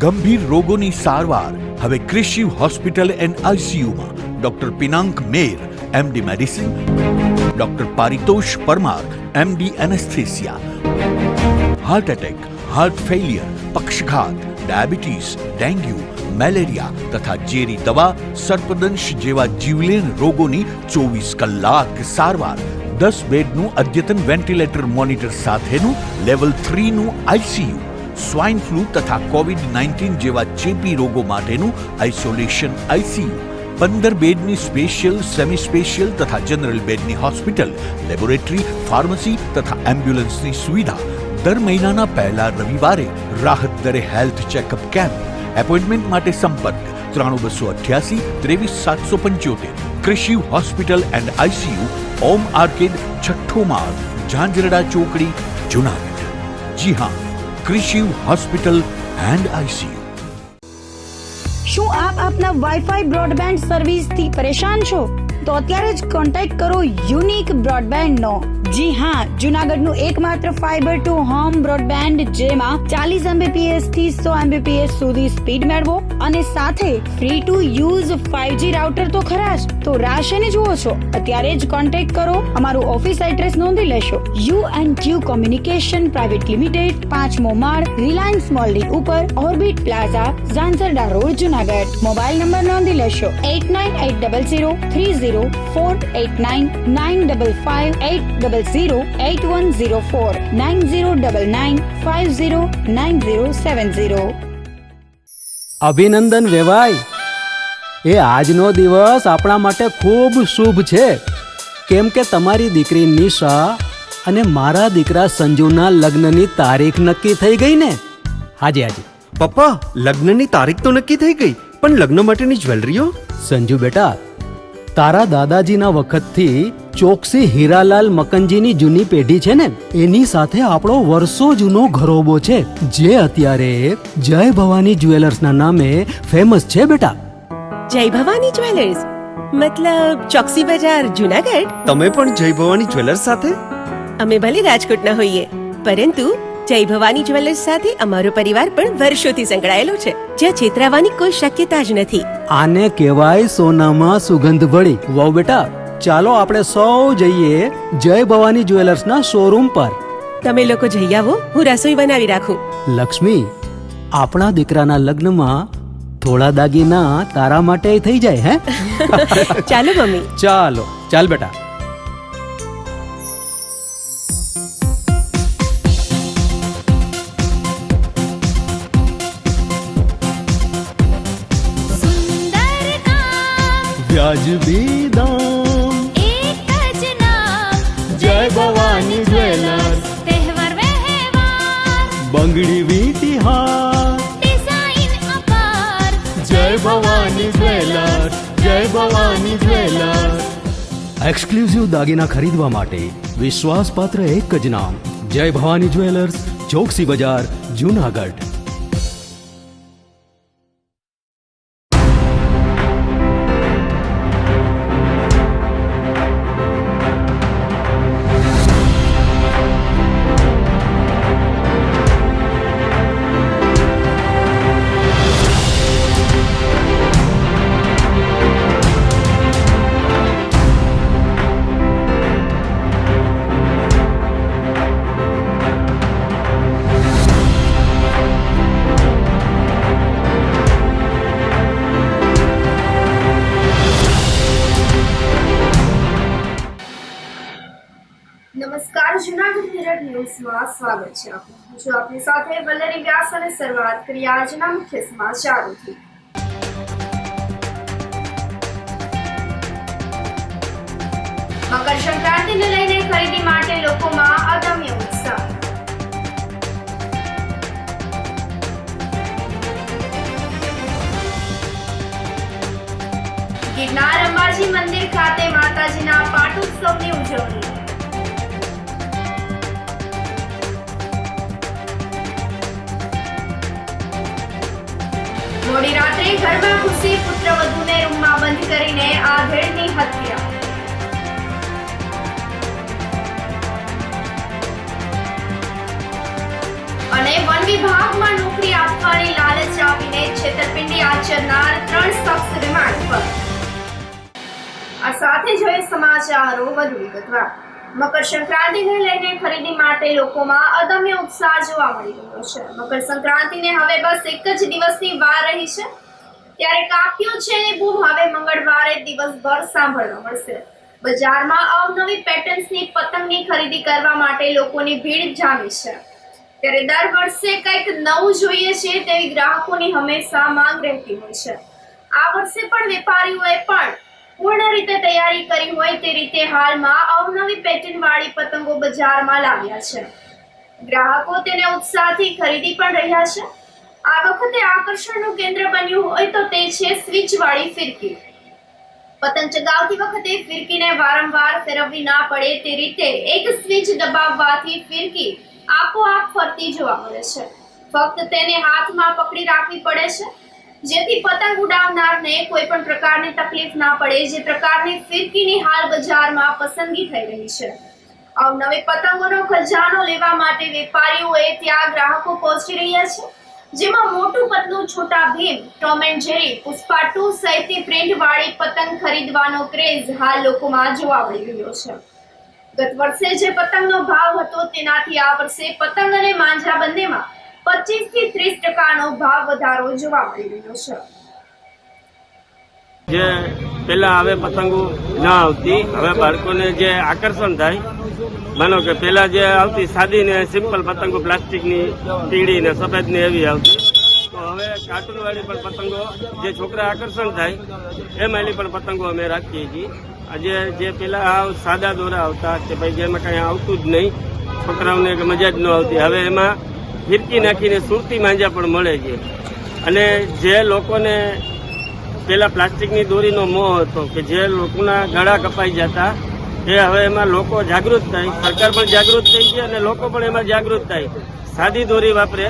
ગંભીર રોગોની સારવાર હવે ક્રિશિવ હોસ્પિટલ એન્ડ આઈસીયુમાં doctor Pinank Mer MD medicine, doctor Paritosh Parmar MD anaesthesia, heart attack, heart failure, પક્ષઘાત, ડાયાબિટીસ, ડેન્ગ્યુ, મેલેરિયા તથા ઝેરી દવા, સર્પદંશ જેવા જીવલેણ રોગોની 24 કલાક સારવાર, 10 બેડનું અદ્યતન વેન્ટિલેટર મોનિટર સાથેનું લેવલ 3નું આઈસીયુ, સ્વાઇન ફ્લૂ તથા કોવિડ-19 જેવા ચેપી રોગો માટેનું આઇસોલેશન આઈસીયુ, 15 બેડની સ્પેશિયલ, સેમી સ્પેશિયલ તથા જનરલ બેડની હોસ્પિટલ, લેબોરેટરી, ફાર્મસી તથા એમ્બ્યુલન્સની સુવિધા, દર મહિનાના પહેલા રવિવારે રાહત દરે હેલ્થ ચેકઅપ કેમ્પ. એપોઇન્ટમેન્ટ માટે સંપર્ક 9288 23775. Krishiv hospital and ICU, Om arcade, છઠ્ઠો માળ, ઝાંઝરડા ચોકડી, જુનાગઢ. જી હા, ક્રિશિવ હોસ્પિટલ એન્ડ આઈસીયુ. શું આપ આપના વાઈફાઈ બ્રોડબેન્ડ સર્વિસ થી પરેશાન છો? તો અત્યારે જ કોન્ટેક્ટ કરો યુનિક બ્રોડબેન્ડ નો. જી હા, જુનાગઢનું એકમાત્ર ફાઈબર ટુ હોમ બ્રોડબેન્ડ જેમાં 40 Mbps થી 100 Mbps સુધી સ્પીડ મેળવો અને સાથે free to use 5G router તો ખરા જ. તો રાહ શેની જુઓ છો? અત્યારે જ કોન્ટેક્ટ કરો. અમારું ઓફિસ એડ્રેસ નોંધી લેશો. U&Q કોમ્યુનિકેશન પ્રાઇવેટ લિમિટેડ, 5મો માળ, રિલાયન્સ મોલની ઉપર, orbit plaza, Zanzarda road, Junagadh. Mobile number નોંધી લેશો 89800304899558008104 9099509070. અભિનંદન વેવાય. એ આજનો દિવસ આપણા માટે ખૂબ શુભ છે, કેમ કે તમારી દીકરી નિશા અને મારા દીકરા સંજુના લગ્નની તારીખ નક્કી થઈ ગઈ ને. હાજી હાજી પપ્પા, લગ્નની તારીખ તો નક્કી થઈ ગઈ, પણ લગ્ન માટેની જ્વેલરીઓ? સંજુ બેટા, તારા દાદાજીના વખતથી ચોકસી હીરાલાલ મકનજીની જૂની પેઢી છે ને, એની સાથે આપણો વર્ષો જૂનો ઘરોબો છે, જે અત્યારે જય ભવાની જ્વેલર્સના નામે ફેમસ છે બેટા. જય ભવાની જ્વેલર્સ મતલબ ચોકસી બજાર, જુનાગઢ? તમે પણ જય ભવાની જ્વેલર્સ સાથે? અમે ભલે રાજકોટના હોઈએ, પરંતુ જય ભવાની જ્વેલર્સ સાથે અમારો પરિવાર પણ વર્ષોથી સંકળાયેલો છે, જ્યાં છેતરાવાની કોઈ શક્યતા જ નથી. આને કહેવાય સોનામાં સુગંધ ભળી. વાવ બેટા, ચાલો આપણે સૌ જઈએ જય ભવાની જ્વેલર્સના શોરૂમ પર. તમે લોકો જઈ આવો, હું રસોઈ બનાવી રાખું. લક્ષ્મી, આપણા દીકરાના લગ્નમાં થોડા દાગીના તારા માટે થઈ જાય. હે ચાલો મમ્મી. ચાલો ચાલ બેટા. વ્યાજબી દામ, એક જ નામ, જય ભવાની જ્વેલર્સ. તહેવાર વ્યવહાર, બંગડી વીંટી હાર, ડિઝાઇન અપાર, જય ભવાની જ્વેલર્સ, જય ભવાની જ્વેલર્સ. એક્સક્લુઝિવ દાગીના ખરીદવા માટે વિશ્વાસપાત્ર એક જ નામ, જય ભવાની જ્વેલર્સ, ચોકસી બજાર, જુનાગઢ. નમસ્કાર, જુનાગઢ મિરર ન્યૂઝમાં સ્વાગત છે આપનું. જો આપની સાથે વલ્લરી વ્યાસ અને શરૂઆત કરીએ આજના મુખ્ય સમાચારોથી. મકર સંક્રાંતિને લઈને ખરીદી માટે લોકોમાં અદમ્ય ઉત્સાહ. ગિરનાર અંબાજી મંદિર ખાતે માતાજીના પાટોત્સવની ઉજવણી. મોડી રાત્રે ઘરમાં ઘૂસી પુત્રવધૂને રૂમમાં બંધ કરીને આધેડની હત્યા. અને વન વિભાગમાં નોકરી આપવાની લાલચ સમાચારો વધુ વિગતવાર. મકર સંક્રાંતિને લઈને ખરીદી માટે લોકોમાં અદમ્ય ઉત્સાહ જોવા મળી રહ્યો છે. મકર સંક્રાંતિને હવે બસ એક જ દિવસની વાર રહી છે, ત્યારે કાપ્યું છે ને બૂમ હવે મંગળવારે દિવસભર સાંભળવા મળશે. બજારમાં અવનવી પેટર્ન્સની પતંગની ખરીદી કરવા માટે લોકોની ભીડ જામી છે. ત્યારે દર વર્ષે કંઈક નવું જોઈએ છે તેવી ગ્રાહકોની હંમેશા માંગ રહેતી હોય છે. આ વર્ષે પણ વેપારીઓએ પણ પૂર્ણ રીતે તૈયારી કરી હોય તે રીતે હાલમાં અવનવી પેટર્ન વાળી પતંગો બજારમાં લાવ્યા છે. ગ્રાહકો તેને ઉત્સાહથી ખરીદી પણ રહ્યા છે. આ વખતે આકર્ષણનું કેન્દ્ર બન્યું હોય તો તે છે સ્વિચ વાળી ફિરકી. પતંગ ચગાવતી વખતે ફિરકીને વારંવાર ફેરવવી ના પડે તે રીતે એક સ્વિચ દબાવવાથી ફિરકી આપોઆપ ફરતી જોવા મળે છે. ફક્ત તેને હાથમાં પકડી રાખવી પડે છે, જેથી પતંગ ઉડાવનારને કોઈ પણ પ્રકારની તકલીફ ના પડે. જે પ્રકારની ફિરકીની હાલ બજારમાં પસંદગી થઈ રહી છે. અવનવી પતંગોનો ખજાનો લેવા માટે વેપારીઓએ ત્યાં ગ્રાહકો પહોંચી રહ્યા છે, જેમાં Motu Patlu Chhota Bheem, Tom and Jerry, Pushpa 2 સહિતની પ્રિન્ટ વાળી પતંગ ખરીદવાનો ક્રેઝ હાલ લોકોમાં જોવા મળી રહ્યો છે. ગત વર્ષે જે પતંગનો ભાવ હતો તેનાથી આ વર્ષે પતંગ અને માંજા બંનેમાં 25 થી 30% ભાવ વધારો જોવા મળી રહ્યો છે. જે પહેલા હવે પતંગો ના આવતી, હવે બાળકોને જે આકર્ષણ થાય, માનો કે પહેલા જે આવતી સાદી ને સિમ્પલ પતંગો પ્લાસ્ટિકની પીળી ને સફેદ ને એવી આવતી, તો હવે કાર્ટૂન વાળી પણ પતંગો જે છોકરા આકર્ષણ થાય એમાં પણ પતંગો અમે રાખીએ છીએ. આજે જે પેલા સાદા દોરા આવતા કે ભાઈ જેમાં કઈ આવતું જ નહીં, છોકરાઓને મજા જ ન આવતી, હવે એમાં ફિરકી નાખીને સુરતી માંજા પણ મળે છે. અને જે લોકોને પેલા પ્લાસ્ટિકની દોરીનો મોહ હતો કે જે લોકોના ગળા કપાઈ જતા, એ હવે એમાં લોકો જાગૃત થાય, સરકાર પણ જાગૃત થઈ છે અને લોકો પણ એમાં જાગૃત થાય. સાદી દોરી વાપરે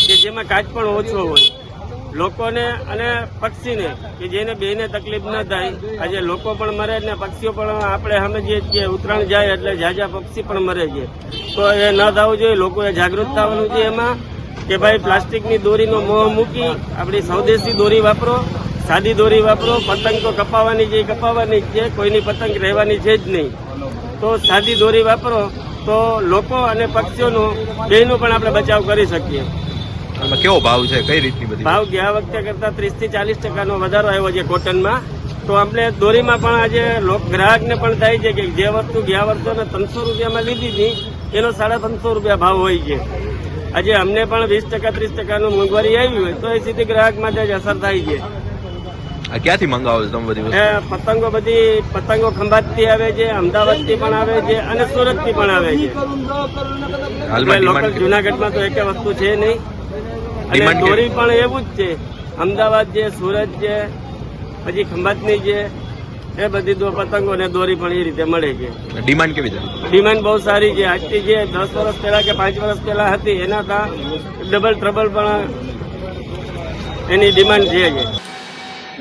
કે જેમાં કાચ પણ ઓછો હોય લોકોને અને પક્ષીને, કે જેને બેને તકલીફ ન થાય. આજે લોકો પણ મરે ને પક્ષીઓ પણ આપણે સમજીએ છીએ, ઉત્તરાયણ જાય એટલે ઝાઝા પક્ષી પણ મરે છે. તો એ ન થવું જોઈએ, લોકોએ જાગૃત થવાનું છે એમાં કે ભાઈ પ્લાસ્ટિકની દોરીનો મોહ મૂકી આપણી સ્વદેશી દોરી વાપરો, સાદી દોરી વાપરો. પતંગ તો કપાવવાની છે, કપાવવાની જ છે, કોઈની પતંગ રહેવાની છે જ નહીં. તો સાદી દોરી વાપરો તો લોકો અને પક્ષીઓનો બેનો પણ આપણે બચાવ કરી શકીએ. કેવો ભાવ છે, કઈ રીતની બધી ભાવ ગયા વખતે કરતા 30 થી 40% વધારો આવ્યો છે કોટનમાં. તો આપણે દોરીમાં પણ આજે ગ્રાહકને પણ થાય છે કે જે વસ્તુ ગયા વર્ષે 300 રૂપિયામાં લીધી હતી એનો 350 રૂપિયા ભાવ હોય છે. આજે અમને પણ 20% 30% મોંઘવારી આવી હોય તો એ સીધી ગ્રાહક માટે જ અસર થાય છે. ક્યાંથી મંગાવો છો તમે બધી પતંગો ખંભાતથી આવે છે, અમદાવાદથી પણ આવે છે અને સુરતથી પણ આવે છે. લોકલ જુનાગઢમાં તો એક વસ્તુ છે નહીં. અને દોરી પણ એવું જ છે, અમદાવાદ છે, સુરત છે, પછી ખંભાતની છે, એ બધી પતંગો ને દોરી પણ એ રીતે મળે છે. ડિમાન્ડ કેવી છે? ડિમાન્ડ બહુ સારી છે. આજથી જે 10 વર્ષ પહેલા કે 5 વર્ષ પહેલા હતી એના ડબલ ટ્રબલ પણ એની ડિમાન્ડ છે.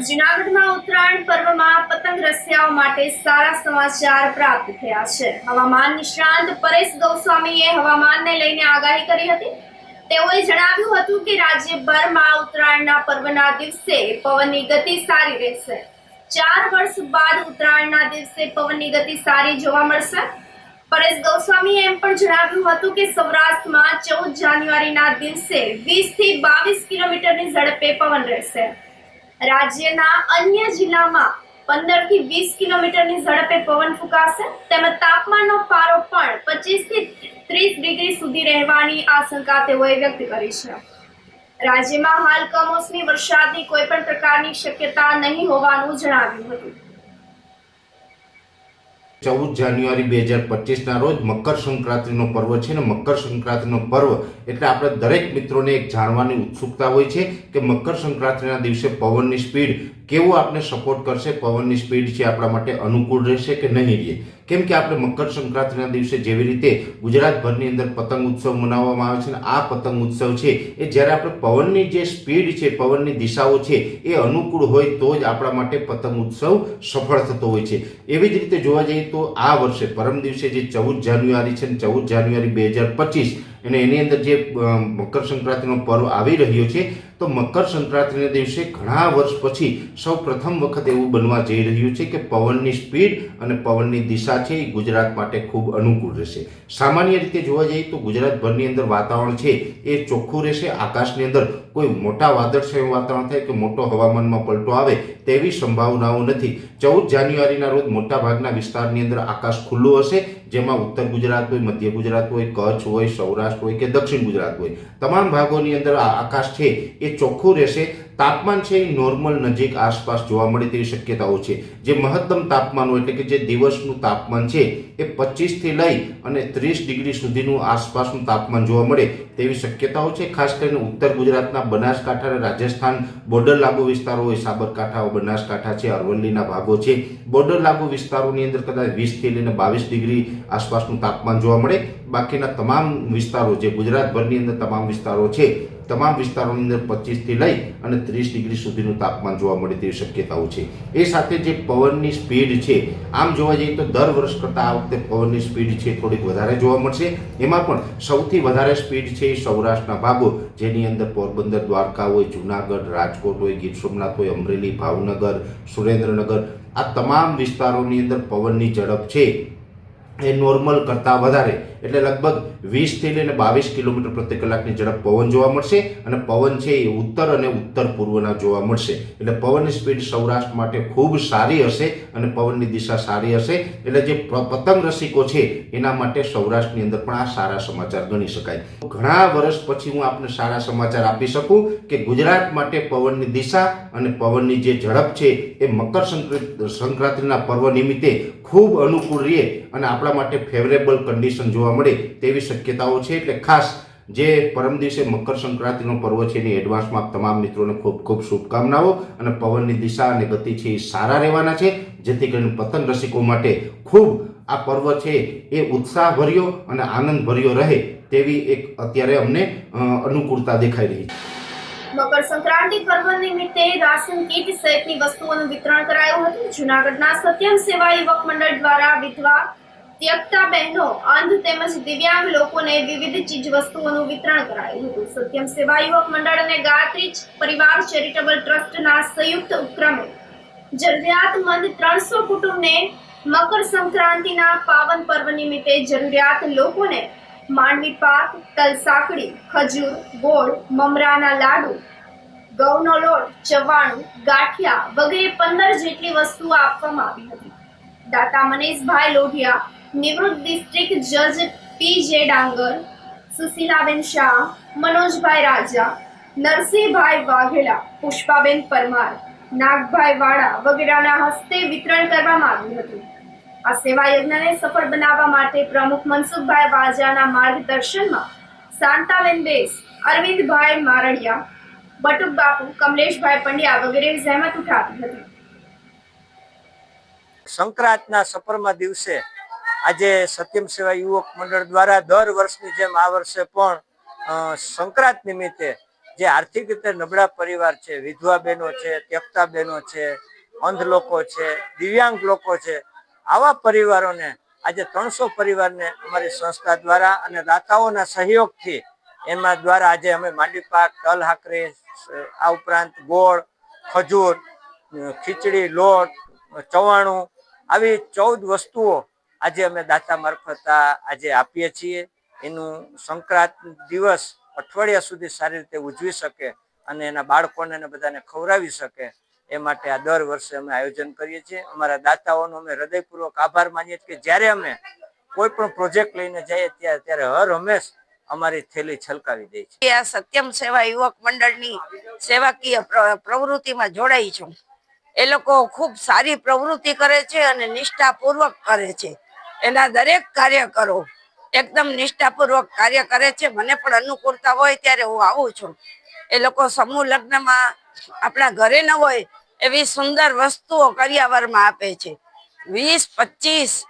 જૂનાગઢમાં ઉત્તરાયણ પર્વમાં પતંગ રસિયાઓ માટે સારા સમાચાર પ્રાપ્ત થયા છે. હવામાન નિષ્ણાંત પરેશ ગોસ્વામીએ હવામાનને લઈને આગાહી કરી હતી. તેઓએ જણાવ્યું હતું કે રાજ્યભરમાં ઉત્તરાયણના પર્વના દિવસે પવનની ગતિ સારી રહેશે. 4 વર્ષ બાદ ઉત્તરાયણના દિવસે પવનની ગતિ સારી જોવા મળશે. પરેશ ગોસ્વામીએ એમ પણ જણાવ્યું હતું કે સૌરાષ્ટ્રમાં 14 જાન્યુઆરીના દિવસે 20 થી 22 કિલોમીટરની ઝડપે પવન રહેશે. રાજ્યના અન્ય જિલ્લામાં 15 થી 20 કિલોમીટરની ઝડપે પવન ફૂંકાશે. તેમજ તાપમાનનો પારો પણ 25 થી 30 ડિગ્રી સુધી રહેવાની આશંકા તેઓએ વ્યક્ત કરી છે. રાજ્યમાં હાલ કમોસમી વરસાદની કોઈ પણ પ્રકારની શક્યતા નહીં હોવાનું જણાવ્યું હતું. 14 જાન્યુઆરી 2025ના રોજ મકર સંક્રાંતિનો પર્વ છે ને મકર સંક્રાંતિનો પર્વ એટલે આપણે દરેક મિત્રોને એક જાણવાની ઉત્સુકતા હોય છે કે મકર સંક્રાંતિના દિવસે પવનની સ્પીડ કેવો આપણે સપોર્ટ કરશે, પવનની સ્પીડ છે આપણા માટે અનુકૂળ રહેશે કે નહીં રહે. કેમ કે આપણે મકર સંક્રાંતિના દિવસે જેવી રીતે ગુજરાતભરની અંદર પતંગ ઉત્સવ મનાવવામાં આવે છે ને આ પતંગ ઉત્સવ છે એ જ્યારે આપણે પવનની જે સ્પીડ છે, પવનની દિશાઓ છે એ અનુકૂળ હોય તો જ આપણા માટે પતંગ ઉત્સવ સફળ થતો હોય છે. એવી જ રીતે જોવા જઈએ તો આ વર્ષે પરમ દિવસે જે 14 જાન્યુઆરી છે ને 14 જાન્યુઆરી 2025 અને એની અંદર જે મકર સંક્રાંતિનો પર્વ આવી રહ્યો છે, તો મકર સંક્રાંતિના દિવસે ઘણા વર્ષ પછી સૌ પ્રથમ વખત એવું બનવા જઈ રહ્યું છે કે પવનની સ્પીડ અને પવનની દિશા છે એ ગુજરાત માટે ખૂબ અનુકૂળ રહેશે. સામાન્ય રીતે જોવા જઈએ તો ગુજરાતભરની અંદર વાતાવરણ છે એ ચોખ્ખું રહેશે. આકાશની અંદર કોઈ મોટા વાદળછાયું વાતાવરણ થાય કે મોટો હવામાનમાં પલટો આવે તેવી સંભાવનાઓ નથી. 14 જાન્યુઆરીના રોજ મોટાભાગના વિસ્તારની અંદર આકાશ ખુલ્લું હશે, જેમાં ઉત્તર ગુજરાત હોય, મધ્ય ગુજરાત હોય, કચ્છ હોય, સૌરાષ્ટ્ર હોય કે દક્ષિણ ગુજરાત હોય, તમામ ભાગોની અંદર આકાશ છે એ ચોખ્ખું રહેશે. તાપમાન છે એ નોર્મલ નજીક આસપાસ જોવા મળે તેવી શક્યતાઓ છે. જે મહત્તમ તાપમાન હોય એટલે કે જે દિવસનું તાપમાન છે એ 25 થી લઈ અને 30 ડિગ્રી સુધીનું આસપાસનું તાપમાન જોવા મળે તેવી શક્યતાઓ છે. ખાસ કરીને ઉત્તર ગુજરાતના બનાસકાંઠા અને રાજસ્થાન બોર્ડર લાગુ વિસ્તારો હોય, સાબરકાંઠા, બનાસકાંઠા છે, અરવલ્લીના ભાગો છે, બોર્ડર લાગુ વિસ્તારોની અંદર કદાચ 20 થી લઈને 22 ડિગ્રી આસપાસનું તાપમાન જોવા મળે. બાકીના તમામ વિસ્તારો જે ગુજરાતભરની અંદર તમામ વિસ્તારો છે, તમામ વિસ્તારોની અંદર 25 થી લઈ અને 30 ડિગ્રી સુધીનું તાપમાન જોવા મળે તેવી શક્યતાઓ છે. એ સાથે જે પવનની સ્પીડ છે, આમ જોવા જઈએ તો દર વર્ષ કરતાં આ વખતે પવનની સ્પીડ છે થોડીક વધારે જોવા મળશે. એમાં પણ સૌથી વધારે સ્પીડ છે એ સૌરાષ્ટ્રના ભાગો, જેની અંદર પોરબંદર, દ્વારકા હોય, જુનાગઢ, રાજકોટ હોય, ગીર સોમનાથ હોય, અમરેલી, ભાવનગર, સુરેન્દ્રનગર, આ તમામ વિસ્તારોની અંદર પવનની ઝડપ છે એ નોર્મલ કરતાં વધારે એટલે લગભગ 20 થી લઈને 22 કિલોમીટર પ્રતિ કલાકની ઝડપ પવન જોવા મળશે. અને પવન છે એ ઉત્તર અને ઉત્તર પૂર્વના જોવા મળશે. એટલે પવનની સ્પીડ સૌરાષ્ટ્ર માટે ખૂબ સારી હશે અને પવનની દિશા સારી હશે. એટલે જે પતંગ રસિકો છે એના માટે સૌરાષ્ટ્રની અંદર પણ આ સારા સમાચાર ગણી શકાય. ઘણા વર્ષ પછી હું આપને સારા સમાચાર આપી શકું કે ગુજરાત માટે પવનની દિશા અને પવનની જે ઝડપ છે એ મકર સંક્રાંતિના પર્વ નિમિત્તે ખૂબ અનુકૂળ રહે અને આપણા માટે ફેવરેબલ કન્ડિશન જોવા મળે તેવી શક્યતાઓ છે. એટલે ખાસ જે પરમ દિવસે મકર સંક્રાંતિનો પર્વ છે એની એડવાન્સમાં તમામ મિત્રોને ખૂબ ખૂબ શુભકામનાઓ. અને પવનની દિશા અને ગતિ છે એ સારા રહેવાના છે, જેથી કરીને પતંગ રસિકો માટે ખૂબ આ પર્વ છે એ ઉત્સાહભર્યો અને આનંદભર્યો રહે તેવી એક અત્યારે અમને અનુકૂળતા દેખાઈ રહી છે. મકર સંક્રાંતિ પર્વ નિમિત્તે રાશન કીટ સહિતની વસ્તુઓનું વિતરણ કરાયું હતું. જૂનાગઢના સત્યમ સેવા યુવક મંડળ દ્વારા વિધવા, ત્યક્તા બહેનો, અંધ તેમજ દિવ્યાંગ લોકોને વિવિધ ચીજ વસ્તુઓનું વિતરણ કરાયું હતું. સત્યમ સેવા યુવક મંડળ અને ગાયત્રી પરિવાર ચેરિટેબલ ટ્રસ્ટના સંયુક્ત ઉપક્રમે જરૂરિયાતમંદ 300 કુટુંબને મકર સંક્રાંતિના પાવન પર્વ નિમિત્તે જરૂરિયાત લોકોને માંડવી પાક, તલ સાંકળી, ખજૂર, ગોળ, મમરાના લાડુ, ઘઉંનો લોટ, ચવાણું, ગાંઠિયા વગેરે 15 જેટલી વસ્તુઓ આપવામાં આવી હતી. દાતા મનીષભાઈ લોઢિયા, નિવૃત્ત ડિસ્ટ્રિક્ટ જજ પી.જે. ડાંગર, સુશીલાબેન શાહ, મનોજભાઈ રાજા, નરસિંહભાઈ વાઘેલા, પુષ્પાબેન પરમાર, નાગભાઈ વાડા વગેરેના હસ્તે વિતરણ કરવામાં આવ્યું હતું. આ સેવા યજ્ઞને સફળ બનાવવા માટે પ્રમુખ મનસુખભાઈ વાજાના માર્ગદર્શનમાં શાંતાબેન બેસ, અરવિંદભાઈ મારડિયા, બટુક બાપુ, કમલેશભાઈ પંડ્યા વગેરે જહેમત ઉઠાવી હતી. સંક્રાંતના સપરમા દિવસે આજે સત્યમ સેવા યુવક મંડળ દ્વારા દર વર્ષની જેમ આ વર્ષે પણ સંક્રાંત નિમિત્તે જે આર્થિક રીતે નબળા પરિવાર છે, વિધવા બહેનો છે, ત્યક્તા બહેનો છે, અંધ લોકો છે, દિવ્યાંગ લોકો છે, આવા પરિવારોને આજે 300 પરિવારને અમારી સંસ્થા દ્વારા અને દાતાઓના સહયોગથી એમાં દ્વારા આજે અમે માંડવી પાક, તલ હાકરી, આ ઉપરાંત ગોળ, ખજૂર, ખીચડી, લોટ, ચવાણું આવી 14 વસ્તુઓ આજે અમે દાતા મારફત આજે આપીએ છીએ. એનું સંક્રાંત દિવસ અઠવાડિયા સુધી સારી રીતે ઉજવી શકે અને એના બાળકોને બધાને ખવડાવી શકે એ માટે આ દર વર્ષે અમે આયોજન કરીએ છીએ. અમારા દાતાઓનો અમે હૃદયપૂર્વક આભાર માનીએ છીએ કે જ્યારે અમે કોઈ પણ પ્રોજેક્ટ લઈને જઈએ ત્યારે હર હંમેશ અમારી થેલી છલકાવી દે છે. આ સત્યમ સેવા યુવક મંડળની સેવાકીય પ્રવૃત્તિમાં જોડાઈ છું. એ લોકો ખૂબ સારી પ્રવૃત્તિ કરે છે અને નિષ્ઠાપૂર્વક કરે છે. એના દરેક કાર્યકરો એકદમ નિષ્ઠાપૂર્વક કાર્ય કરે છે. મને પણ અનુકૂળતા હોય ત્યારે હું આવું છું. એ લોકો સમૂહ લગ્નમાં આપણા ઘરે ન હોય એવી સુંદર વસ્તુઓ કરિયાવરમાં આપે છે. 20-25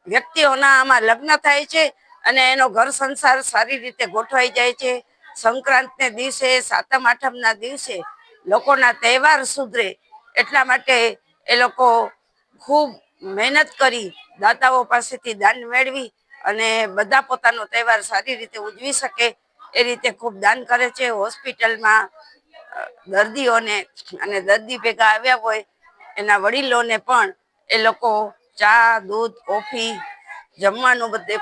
વ્યક્તિઓના આમાં લગ્ન થાય છે અને એનો ઘર સંસાર સારી રીતે ગોઠવાઈ જાય છે. સંક્રાંતને દિવસે, સાતમ આઠમના દિવસે લોકોના તહેવાર સુધરે એટલા માટે એ લોકો ખૂબ મહેનત કરી દાતાઓ પાસેથી દાન મેળવી અને બધા પોતાનો તહેવાર સારી રીતે ઉજવી શકે એ રીતે ખૂબ દાન કરે છે. હોસ્પિટલમાં દર્દીઓને અને દર્દી ભેગા આવ્યા હોય એના વડીલોને પણ એ લોકો ચા, દૂધ, કોફી, જમવાનું બધે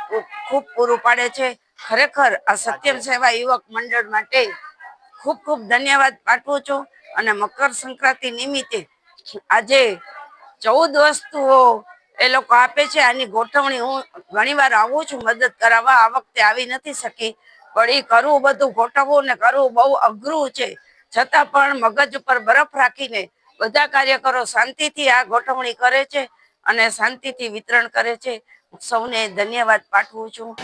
ખૂબ પૂરું પાડે છે. ખરેખર આ સત્યમ સેવા યુવક મંડળ માટે ખૂબ ખૂબ ધન્યવાદ પાઠવું છું. અને મકર સંક્રાંતિ નિમિત્તે આજે 14 વસ્તુઓ એ લોકો આપે છે. આની ગોઠવણી હું ઘણીવાર આવું છું મદદ કરાવવા, આ વખતે આવી નથી શકી, પણ એ કરવું બધું ગોઠવવું ને કરવું બહુ અઘરું છે. છતાં પણ મગજ ઉપર બરફ રાખીને બધા કાર્યકરો શાંતિથી આ ગોઠવણી કરે છે અને શાંતિથી વિતરણ કરે છે. સૌને ધન્યવાદ પાઠવું છું.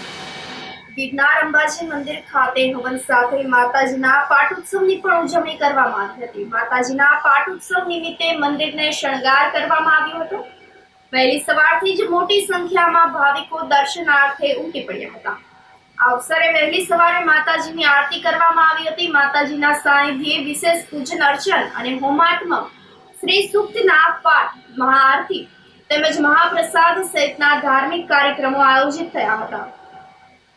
ગિરનાર અંબાજી મંદિર ખાતે હવન સાથે માતાજીના પાટોત્સવની પણ ઉજવણી કરવામાં આવી હતી. માતાજીના પાટોત્સવ નિમિત્તે મંદિરને શણગાર કરવામાં આવ્યો હતો. વહેલી સવારથી જ મોટી સંખ્યામાં ભાવિકો દર્શનાર્થે ઉમટી પડ્યા હતા. આ અવસરે વહેલી સવારે માતાજીની આરતી કરવામાં આવી હતી. માતાજીના સાનિધ્યે વિશેષ પૂજન અર્ચન અને હોમાત્મક શ્રી સૂક્તના પાઠ, મહાઆરતી તેમજ મહાપ્રસાદ સહિતના ધાર્મિક કાર્યક્રમો આયોજિત થયા હતા.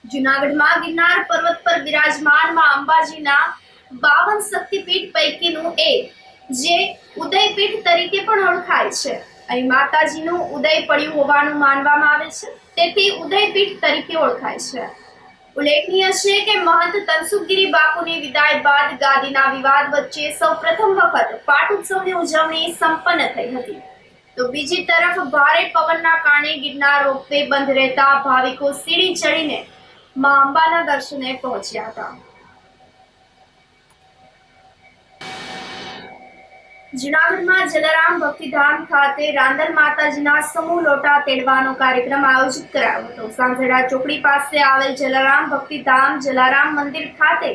જૂનાગઢમાં ગિરનાર પર્વત પર બિરાજમાન માં અંબાજીના 52 શક્તિપીઠ પૈકીનું એક જે ઉદયપીઠ તરીકે પણ ઓળખાય છે. અહીં માતાજીનું ઉદય પડ્યું હોવાનું માનવામાં આવે છે, તેથી ઉદયપીઠ તરીકે ઓળખાય છે. ઉલ્લેખનીય છે કે મહંત તનસુખગીરી બાપુની વિદાય બાદ ગાદીના વિવાદ વચ્ચે સૌપ્રથમ વખત પાટોત્સવની ઉજવણી સંપન્ન થઈ હતી. તો બીજી તરફ ભારે પવનના કારણે ગિરનાર રોપવે બંધ રહેતા ભાવિકો સીડી ચડીને માં અંબાના દર્શને પહોંચ્યા હતા. જૂનાગઢમાં જલારામ ભક્તિધામ ખાતે રાંદલ માતાજીના સમૂહ લોટા તેડવાનો કાર્યક્રમ આયોજિત કરાયો હતો. સાંજેડા ચોકડી પાસે આવેલ જલારામ ભક્તિધામ જલારામ મંદિર ખાતે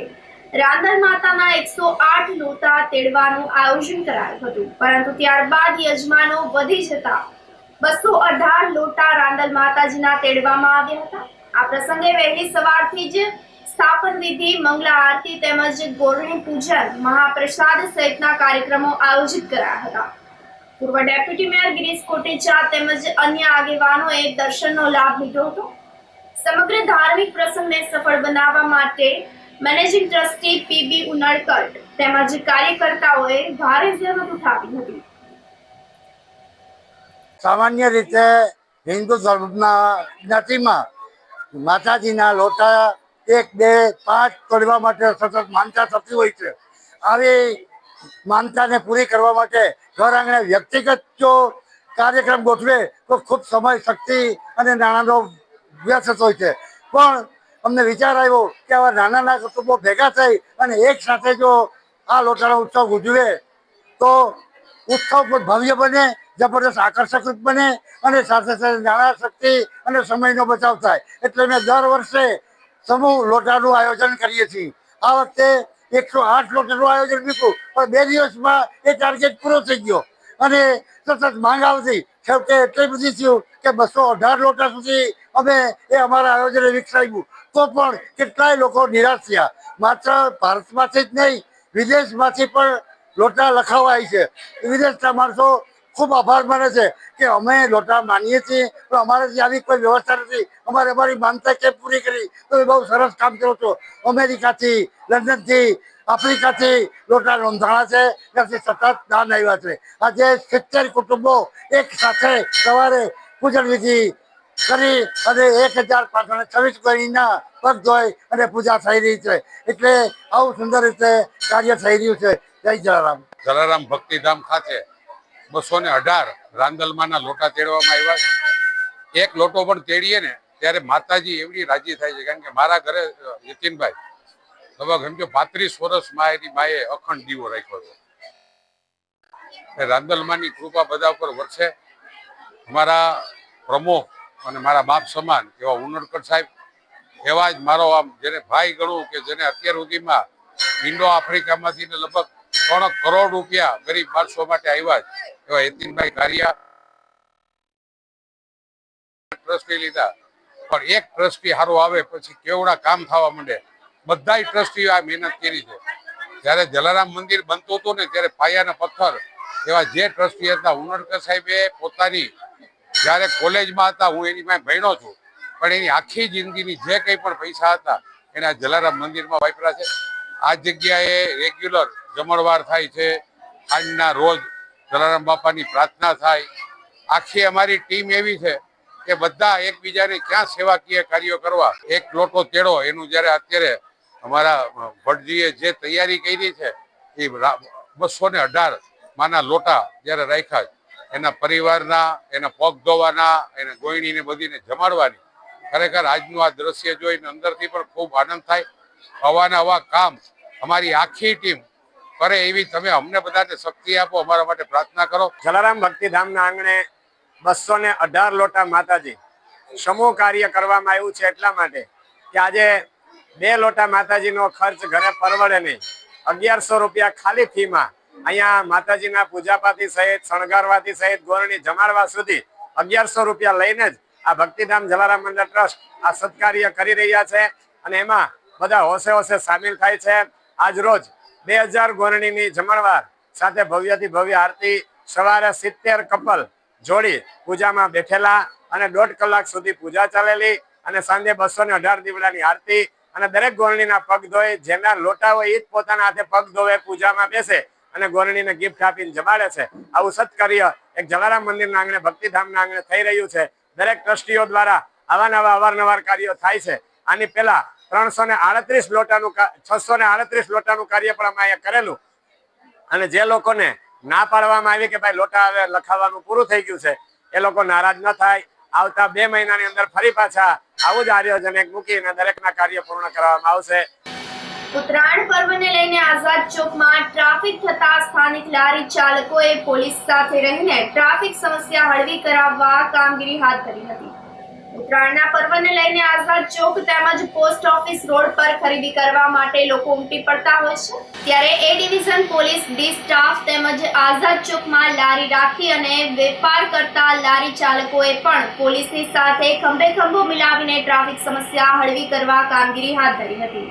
રાંદલ માતાના 108 લોટા તેડવાનું આયોજન કરાયું હતું, પરંતુ ત્યારબાદ યજમાનો વધી જતા 218 લોટા રાંદલ માતાજીના તેડવામાં આવ્યા હતા. આ પ્રસંગે વહેલી સવારથી જ સ્થાપન વિધિ, મંગલા આરતી તેમજ ગોરણી પૂજન, મહાપ્રસાદ સહિતના કાર્યક્રમો આયોજિત કરાયા હતા. પૂર્વ ડેપ્યુટી મેયર ગિરીશ કોટેચા તેમજ અન્ય આગેવાનોએ દર્શનનો લાભ લીધો હતો. સમગ્ર ધાર્મિક પ્રસંગને સફળ બનાવવા માટે મેનેજિંગ ટ્રસ્ટી પીબી ઉનડકટ તેમજ કાર્યકર્તાઓએ ભારે જહેમત ઉઠાવી હતી. સામાન્ય રીતે હિન્દુ ધર્મના જ્ઞાતિમાં માતાજીના લોટા 1, 2, 5 તોડવા માટે સતત માનતા થતી હોય છે. આવી માનતાને પૂરી કરવા માટે ઘર આંગણે વ્યક્તિગત જો કાર્યક્રમ ગોઠવે તો ખૂબ સમય, શક્તિ અને નાણાંનો વ્યય થતો હોય છે. પણ અમને વિચાર આવ્યો કે આવા નાના કુટુંબો ભેગા થઈ અને એક સાથે જો આ લોટાનો ઉત્સવ ઉજવે તો ઉત્સવ પણ ભવ્ય બને, જબરદસ્ત આકર્ષક બને અને સાથે સાથે નાણાં, શક્તિ અને સમયનો બચાવ થાય. એટલે મેં દર વર્ષે સમૂહ લોટાનું આયોજન કરીએ છીએ. આ વખતે 108 લોટાનું આયોજન કર્યું, પણ 2 દિવસમાં એ ટાર્ગેટ પૂરો થઈ ગયો અને સતત માંગ આવતી. છેવટે એટલી બધી થયું કે 218 લોટા સુધી અમે એ અમારા આયોજને વિકસાવ્યું. તો પણ કેટલાય લોકો નિરાશ થયા. માત્ર ભારતમાંથી જ નહીં, વિદેશમાંથી પણ લોટા લખાવા આવી છે. વિદેશના માણસો ખૂબ આભાર માને છે કે અમે લોટા માનીએ છીએ, પણ અમારે ત્યાં આવી કોઈ વ્યવસ્થા નથી, અમારે અમારી માનતા કેમ પૂરી કરી? તો બહુ સરસ કામ કરો છો. અમેરિકાથી, લંડનથી, આફ્રિકાથી લોટા નોંધાણા છે, ત્યાંથી સતત દાન આવ્યા છે. આજે 70 કુટુંબો એક સાથે સવારે પૂજન વિધિ કરી અને 1526 ગણીના પગ ધોઈ અને પૂજા થઈ રહી છે. એટલે આવું સુંદર રીતે કાર્ય થઈ રહ્યું છે. જય જલારામ. જલારામ ભક્તિધામ ખાતે 218 રાંદલમાના લોટા તેડવામાં આવ્યા. એક લોટો પણ તેડીએ ને ત્યારે માતાજી એવડી રાજી થાય છે. કારણ કે મારા ઘરે નીતિનભાઈ લગભગ સમજો 35 વર્ષ મારી માએ અખંડ દીવો રાખ્યો હતો. રાંદલમાની કૃપા બધા ઉપર વરસે. અમારા પ્રમુખ અને મારા બાપ સમાન એવા ઉનડકટ સાહેબ, એવા જ મારો આમ જેને ભાઈ ગણું કે જેને અત્યાર સુધીમાં ઇન્ડો આફ્રિકામાંથી લગભગ 3 કરોડ રૂપિયા ગરીબ માણસો માટે આવ્યા છે એવા યતીનભાઈ કારિયા ટ્રસ્ટી લીધા. પણ એક ટ્રસ્ટી સારો આવે પછી કેવડા કામ થવા માંડે. બધા ટ્રસ્ટીઓ આ મહેનત કરી છે. જયારે જલારામ મંદિર બનતું હતું ને ત્યારે પાયાના પથ્થર એવા જે ટ્રસ્ટી હતા ઉનડકર સાહેબે પોતાની જયારે કોલેજમાં હતા, હું એની પાસે ભણ્યો છું, પણ એની આખી જિંદગીની જે કંઈ પણ પૈસા હતા એના જલારામ મંદિરમાં વાપર્યા છે. આ જગ્યાએ રેગ્યુલર જમણવાર થાય છે, આજના રોજ જલારામ બાપાની પ્રાર્થના થાય. આખી અમારી ટીમ એવી છે કે બધા એકબીજાને ક્યાં સેવાકીય કાર્યો કરવા, એક લોટો તેડો એનું જ્યારે અત્યારે અમારા ભટજીએ જે તૈયારી કરી છે એ 218 માના લોટા જ્યારે રાખ્યા, એના પરિવારના, એના પગ ધોવાના, એને ગોયણીને બધીને જમાડવાની. ખરેખર આજનું આ દ્રશ્ય જોઈને અંદરથી પણ ખૂબ આનંદ થાય. અવાનવા કામ અમારી આખી ટીમ કરે એવી તમે અમને બધાને શક્તિ આપો, અમારા માટે પ્રાર્થના કરો. જલારામ ભક્તિધામના આંગણે 218 લોટા માતાજી સમૂહ કાર્ય કરવામાં આવ્યું છે એટલા માટે કે આજે 2 લોટા માતાજીનો ખર્ચ ઘરે પરવડે નહીં. 1100 રૂપિયા ખાલી ફીમાં અહીંયા માતાજીના પૂજાપાથી સહિત, શણગારવાથી સહિત, ગોરણી જમાડવા સુધી 1100 રૂપિયા લઈને જ આ ભક્તિધામ જલારામ મંદિર ટ્રસ્ટ આ સત્કાર્ય કરી રહ્યા છે અને એમાં બધા હોશે હોશે સામેલ થાય છે. આજ રોજ 2000 ગોરણીની જમણવાર સાથે ભવ્યથી ભવ્ય આરતી, સવારે 70 કપલ જોડી પૂજામાં બેઠેલા અને 1.5 કલાક સુધી પૂજા ચાલેલી અને સાંજે 218 દીવડાની આરતી અને દરેક ગોરણીના પગ ધોઈ, જેના લોટા હોય એ જ પોતાના હાથે પગ ધોવે, પૂજામાં બેસે અને ગોરણીને ગિફ્ટ આપીને જમાડે છે. આવું સત્કાર્ય એક જલારામ મંદિરના આંગણે, ભક્તિધામના આંગણે થઈ રહ્યું છે. દરેક ટ્રસ્ટીઓ દ્વારા અવારનવાર કાર્યો થાય છે. આની પહેલા 638 લોટાનું કાર્ય પણ અમે અહીંયા કરેલું અને જે લોકોને ના પાડવામાં આવી કે ભાઈ લોટા હવે લખાવવાનું પૂરું થઈ ગયું છે, એ લોકો નારાજ ન થાય. આવતા 2 મહિનાની અંદર ફરી પાછા આવું જ આયોજન એક મૂકીને દરેકના કાર્ય પૂર્ણ કરવામાં આવશે. ઉત્તરાયણ પર્વને લઈને આઝાદ ચોકમાં ટ્રાફિક થતા સ્થાનિક લારી ચાલકોએ પોલીસ સાથે રહીને ટ્રાફિક સમસ્યા હળવી કરાવવા કામગીરી હાથ ધરી હતી. ઉત્તરાયણના પર્વને લઈને આઝાદ ચોક તેમજ પોસ્ટ ઓફિસ રોડ પર ખરીદી કરવા માટે લોકો ઉમટી પડતા હોય છે. ત્યારે એ ડિવિઝન પોલીસ ડી સ્ટાફ તેમજ આઝાદ ચોકમાં લારી રાખી અને વેપાર કરતા લારી ચાલકોએ પણ પોલીસની સાથે ખંભે ખંભો મિલાવીને ટ્રાફિક સમસ્યા હળવી કરવા કામગીરી હાથ ધરી હતી.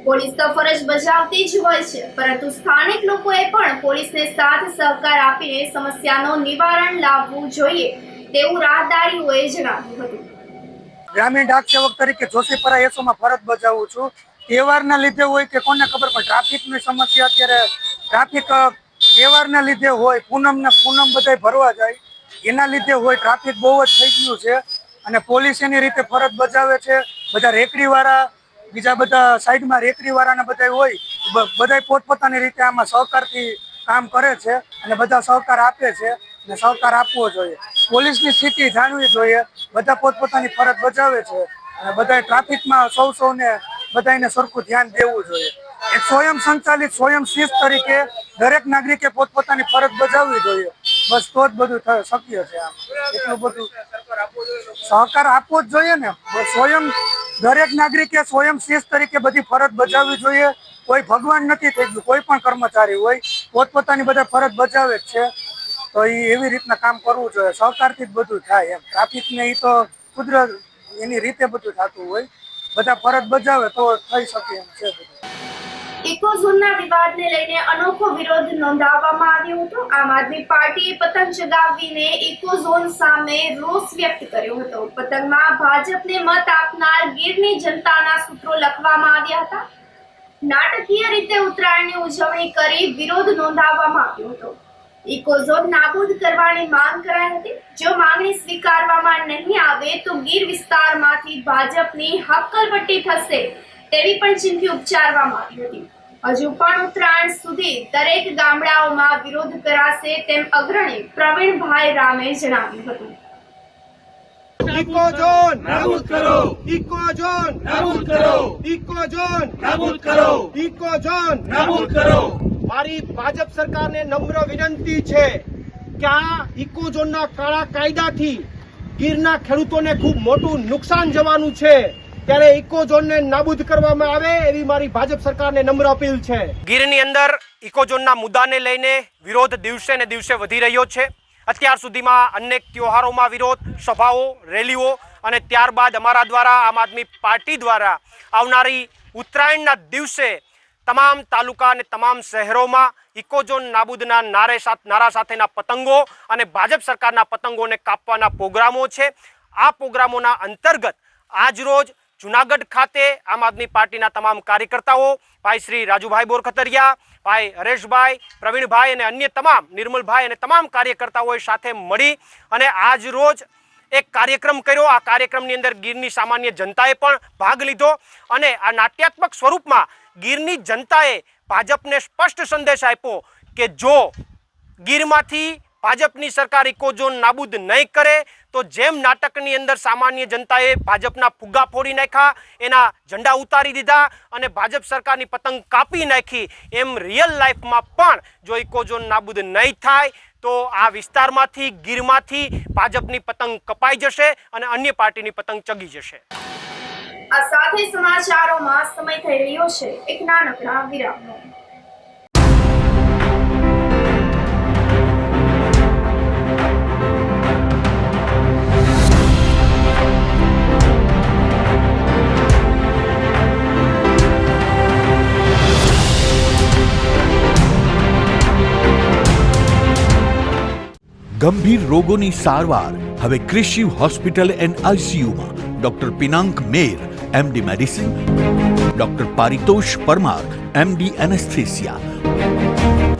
પોલીસ તો ફરજ બજાવતી જ હોય છે, પરંતુ સ્થાનિક લોકોએ પણ પોલીસને સાથ સહકાર આપીને સમસ્યાનું નિવારણ લાવવું જોઈએ તેવું રાહદારીઓએ જણાવ્યું હતું. ગ્રામીણ ડાક સેવક તરીકે જોશીપરા એસોમાં ફરજ બજાવું છું. તહેવારના લીધે હોય કે કોને ખબર, પણ ટ્રાફિકની સમસ્યા અત્યારે ટ્રાફિક તહેવારના લીધે હોય, પૂનમ બધા ભરવા જાય એના લીધે હોય, ટ્રાફિક બહુ જ થઈ ગયું છે અને પોલીસ એની રીતે ફરજ બજાવે છે. બધા રેકડીવાળા, બીજા બધા સાઈડમાં રેકડીવાળાને બધા હોય, બધા પોતપોતાની રીતે આમાં સહકારથી કામ કરે છે અને બધા સહકાર આપે છે અને સહકાર આપવો જોઈએ. પોલીસની સ્થિતિ જાણવી જોઈએ. બધા પોતપોતાની ફરજ બજાવે છે અને બધા ટ્રાફિકમાં સૌને બધાને સરખું ધ્યાન દેવું જોઈએ. એક સ્વયં સંચાલિત, સ્વયં શિસ્ત તરીકે દરેક નાગરિકે પોતપોતાની ફરજ બજાવવી જોઈએ. બસ તો જ બધું શક્ય છે. આમ એટલું બધું સહકાર આપવો જ જોઈએ ને. સ્વયં દરેક નાગરિકે સ્વયં શિસ્ત તરીકે બધી ફરજ બજાવવી જોઈએ. કોઈ ભગવાન નથી થઈ ગયું, કોઈ પણ કર્મચારી હોય પોતપોતાની બધા ફરજ બજાવે જ છે, તો એવી રીતના કામ કરવું જોઈએ. સહકારથી જ બધું થાય એમ. ટ્રાફિકને એ તો કુદરત એની રીતે બધું થતું હોય, બધા ફરજ બજાવે તો થઈ શકે એમ છે. ઇકો ઝોનના વિવાદને લઈને અનોખો વિરોધ નોંધાવવામાં આવ્યો હતો. આમ આદમી પાર્ટીએ પતંગ ચગાવીને ઇકો ઝોન સામે રોષ વ્યક્ત કર્યો હતો. પતંગમાં ભાજપને મત આપનાર ગીરની જનતાના સૂત્રો લખવામાં આવ્યા હતા. નાટકીય રીતે ઉત્તરાયણની ઉજવણી કરી વિરોધ નોંધાવવામાં આવ્યો હતો. ઇકો ઝોન નાબૂદ કરવાની માંગ કરાઈ હતી. જો માંગણી સ્વીકારવામાં નહીં આવે તો ગીર વિસ્તારમાંથી ભાજપની હક્કલપટ્ટી થશે તેવી પણ ચીમકી ઉચ્ચારવામાં આવી હતી. હજુ પણ ઉત્તરાયણ સુધી દરેક ગામડાઓમાં વિરોધ કરાશે તેમ અગ્રણી પ્રવીણભાઈ રામે જણાવ્યું હતું. ઇકો ઝોન નાબૂદ કરો, ઇકો ઝોન નાબૂદ કરો, ઇકો ઝોન નાબૂદ કરો, ઇકો ઝોન નાબૂદ કરો. મારી ભાજપ સરકારને નમ્ર વિનંતી છે કે આ ઇકો ઝોનના કાળા કાયદાથી ગીરના ખેડૂતોને ખૂબ મોટું નુકસાન જવાનું છે, ત્યારે ઇકો ઝોનને નાબૂદ કરવામાં આવે એવી મારી ભાજપ સરકારને નમ્ર અપીલ છે. ગીરની અંદર ઇકો ઝોનના મુદ્દાને લઈને વિરોધ દિવસે ને દિવસે વધી રહ્યો છે. અત્યાર સુધીમાં અનેક તહેવારોમાં વિરોધ સભાઓ, રેલીઓ અને ત્યારબાદ અમારા દ્વારા, આમ આદમી પાર્ટી દ્વારા આવનારી ઉત્તરાયણના દિવસે તમામ તાલુકા અને તમામ શહેરોમાં ઇકો ઝોન નાબૂદના નારા સાથેના પતંગો અને ભાજપ સરકારના પતંગોને કાપવાના પ્રોગ્રામો છે. આ પ્રોગ્રામોના અંતર્ગત આજ રોજ જુનાગઢ ખાતે આમ આદમી પાર્ટીના તમામ કાર્યકર્તાઓ ભાઈ શ્રી રાજુભાઈ બોરખતરિયા, ભાઈ હરેશભાઈ, પ્રવીણભાઈ અને અન્ય તમામ નિર્મલભાઈ અને તમામ કાર્યકર્તાઓએ સાથે મળી અને આજ રોજ એક કાર્યક્રમ કર્યો. આ કાર્યક્રમની અંદર ગીરની સામાન્ય જનતાએ પણ ભાગ લીધો અને આ નાટ્યાત્મક સ્વરૂપમાં ગીરની જનતાએ ભાજપને સ્પષ્ટ સંદેશ આપ્યો કે જો ગીરમાંથી ભાજપની સરકાર ઇકોઝોન નાબૂદ નહીં કરે તો જેમ નાટકની અંદર સામાન્ય જનતાએ ભાજપના ફુગ્ગા ફોડી નાખ્યા, એના ઝંડા ઉતારી દીધા અને ભાજપ સરકારની પતંગ કાપી નાખી, એમ રિયલ લાઈફમાં પણ જો ઇકોઝોન નાબૂદ નહીં થાય તો આ વિસ્તારમાંથી ગીરમાંથી ભાજપની પતંગ કપાઈ જશે અને અન્ય પાર્ટીની પતંગ ચગી જશે. આ સાથે સમાચારોમાં સમય થઈ રહ્યો છે એક નાનકડા વિરામનો. ગંભીર રોગોની સારવાર હવે કૃષિ હોસ્પિટલ એન્ડ આઈસીયુમાં doctor Pinank Mer MD medicine, doctor Paritosh Parmar MD anaesthesia,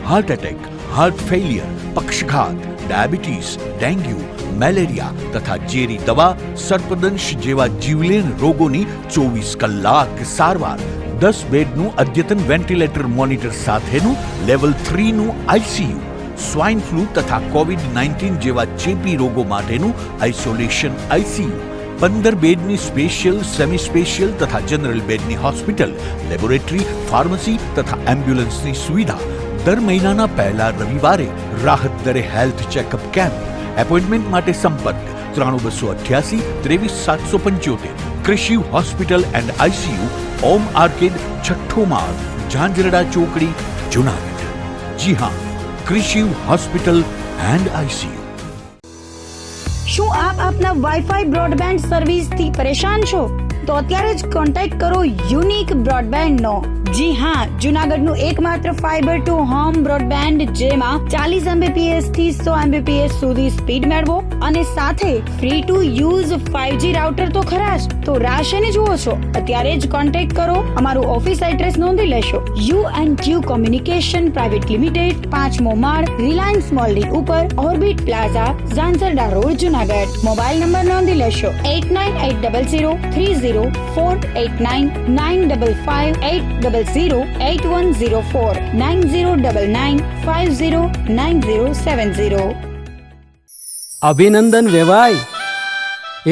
heart attack, heart failure, પક્ષઘાત, ડાયાબિટીસ, ડેન્ગ્યુ, મેલેરિયા તથા ઝેરી દવા, સર્પદંશ જેવા જીવલેણ રોગોની 24 કલાક સારવાર, 10 બેડનું અદ્યતન વેન્ટિલેટર મોનિટર સાથેનું લેવલ 3નું આઈસીયુ, સ્વાઇન ફ્લૂ તથા કોવિડ-19 જેવા ચેપી રોગો માટેનું આઇસોલેશન આઈસીયુ, 15 બેડની સ્પેશિયલ, સેમી સ્પેશિયલ તથા જનરલ બેડની હોસ્પિટલ, લેબોરેટરી, ફાર્મસી તથા એમ્બ્યુલન્સની સુવિધા, દર મહિનાના પહેલા રવિવારે રાહત દરે હેલ્થ ચેકઅપ કેમ્પ. એપોઇન્ટમેન્ટ માટે સંપર્ક 9288 23775. કૃષિ hospital and ICU, Om arcade, છઠ્ઠો માળ, ઝાંઝરડા ચોકડી, જુનાગઢ. જી હા, કૃષિ હોસ્પિટલ એન્ડ આઈસીયુ. શું આપ આપના વાઈફાઈ બ્રોડબેન્ડ સર્વિસથી પરેશાન છો? તો અત્યારે જ કોન્ટેક્ટ કરો યુનિક બ્રોડબેન્ડ નો. જી હા, જુનાગઢનું એકમાત્ર ફાઈબર ટુ હોમ બ્રોડબેન્ડ જેમાં 40 Mbps થી 100 Mbps સુધી સ્પીડ મેળવો અને સાથે free to use 5G router તો ખરા જ. તો રાહ શેની જુઓ છો? અત્યારે જ કોન્ટેક્ટ કરો. અમારું ઓફિસ એડ્રેસ નોંધી લેશો. U&Q કોમ્યુનિકેશન પ્રાઇવેટ લિમિટેડ, 5મો માળ, રિલાયન્સ મોલની ઉપર, orbit plaza, Zanzarda road, Junagadh. Mobile number નોંધી લેશો 8980030489 955 8008104 9099509070. અભિનંદન વેવાઈ,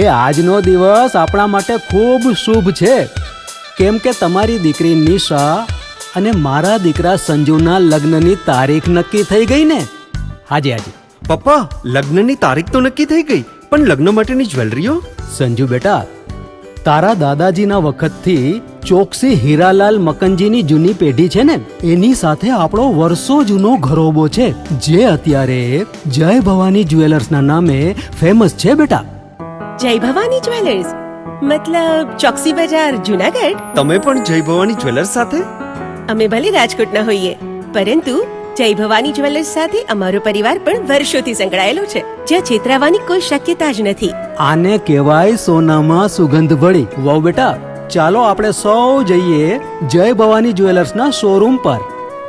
એ આજનો દિવસ આપણા માટે ખૂબ શુભ છે, કેમ કે તમારી દીકરી નિશા અને મારા દીકરા સંજુના લગ્નની તારીખ નક્કી થઈ ગઈ ને. હાજી હાજી પપ્પા, લગ્નની તારીખ તો નક્કી થઈ ગઈ, પણ લગ્ન માટેની જ્વેલરીઓ? સંજુ બેટા, તારા દાદાજીના વખતથી ચોકસી હીરાલાલ મકનજીની જૂની પેઢી છે ને, એની સાથે આપણો વર્ષો જૂનો ઘરોબો છે, જે અત્યારે જય ભવાની જ્વેલર્સના નામે ફેમસ છે બેટા. જય ભવાની જ્વેલર્સ મતલબ ચોકસી બજાર, જુનાગઢ? તમે પણ જય ભવાની જ્વેલર્સ સાથે? અમે ભલે રાજકોટના હોઈએ, પરંતુ જય ભવાની જ્વેલર્સ સાથે અમારો પરિવાર પણ વર્ષોથી સંકળાયેલો છે, જ્યાં છેતરાવાની કોઈ શક્યતા જ નથી. આને કહેવાય સોનામાં સુગંધ ભળી. વાવ બેટા, ચાલો આપણે સૌ જઈએ જય ભવાની જ્વેલર્સના શોરૂમ પર.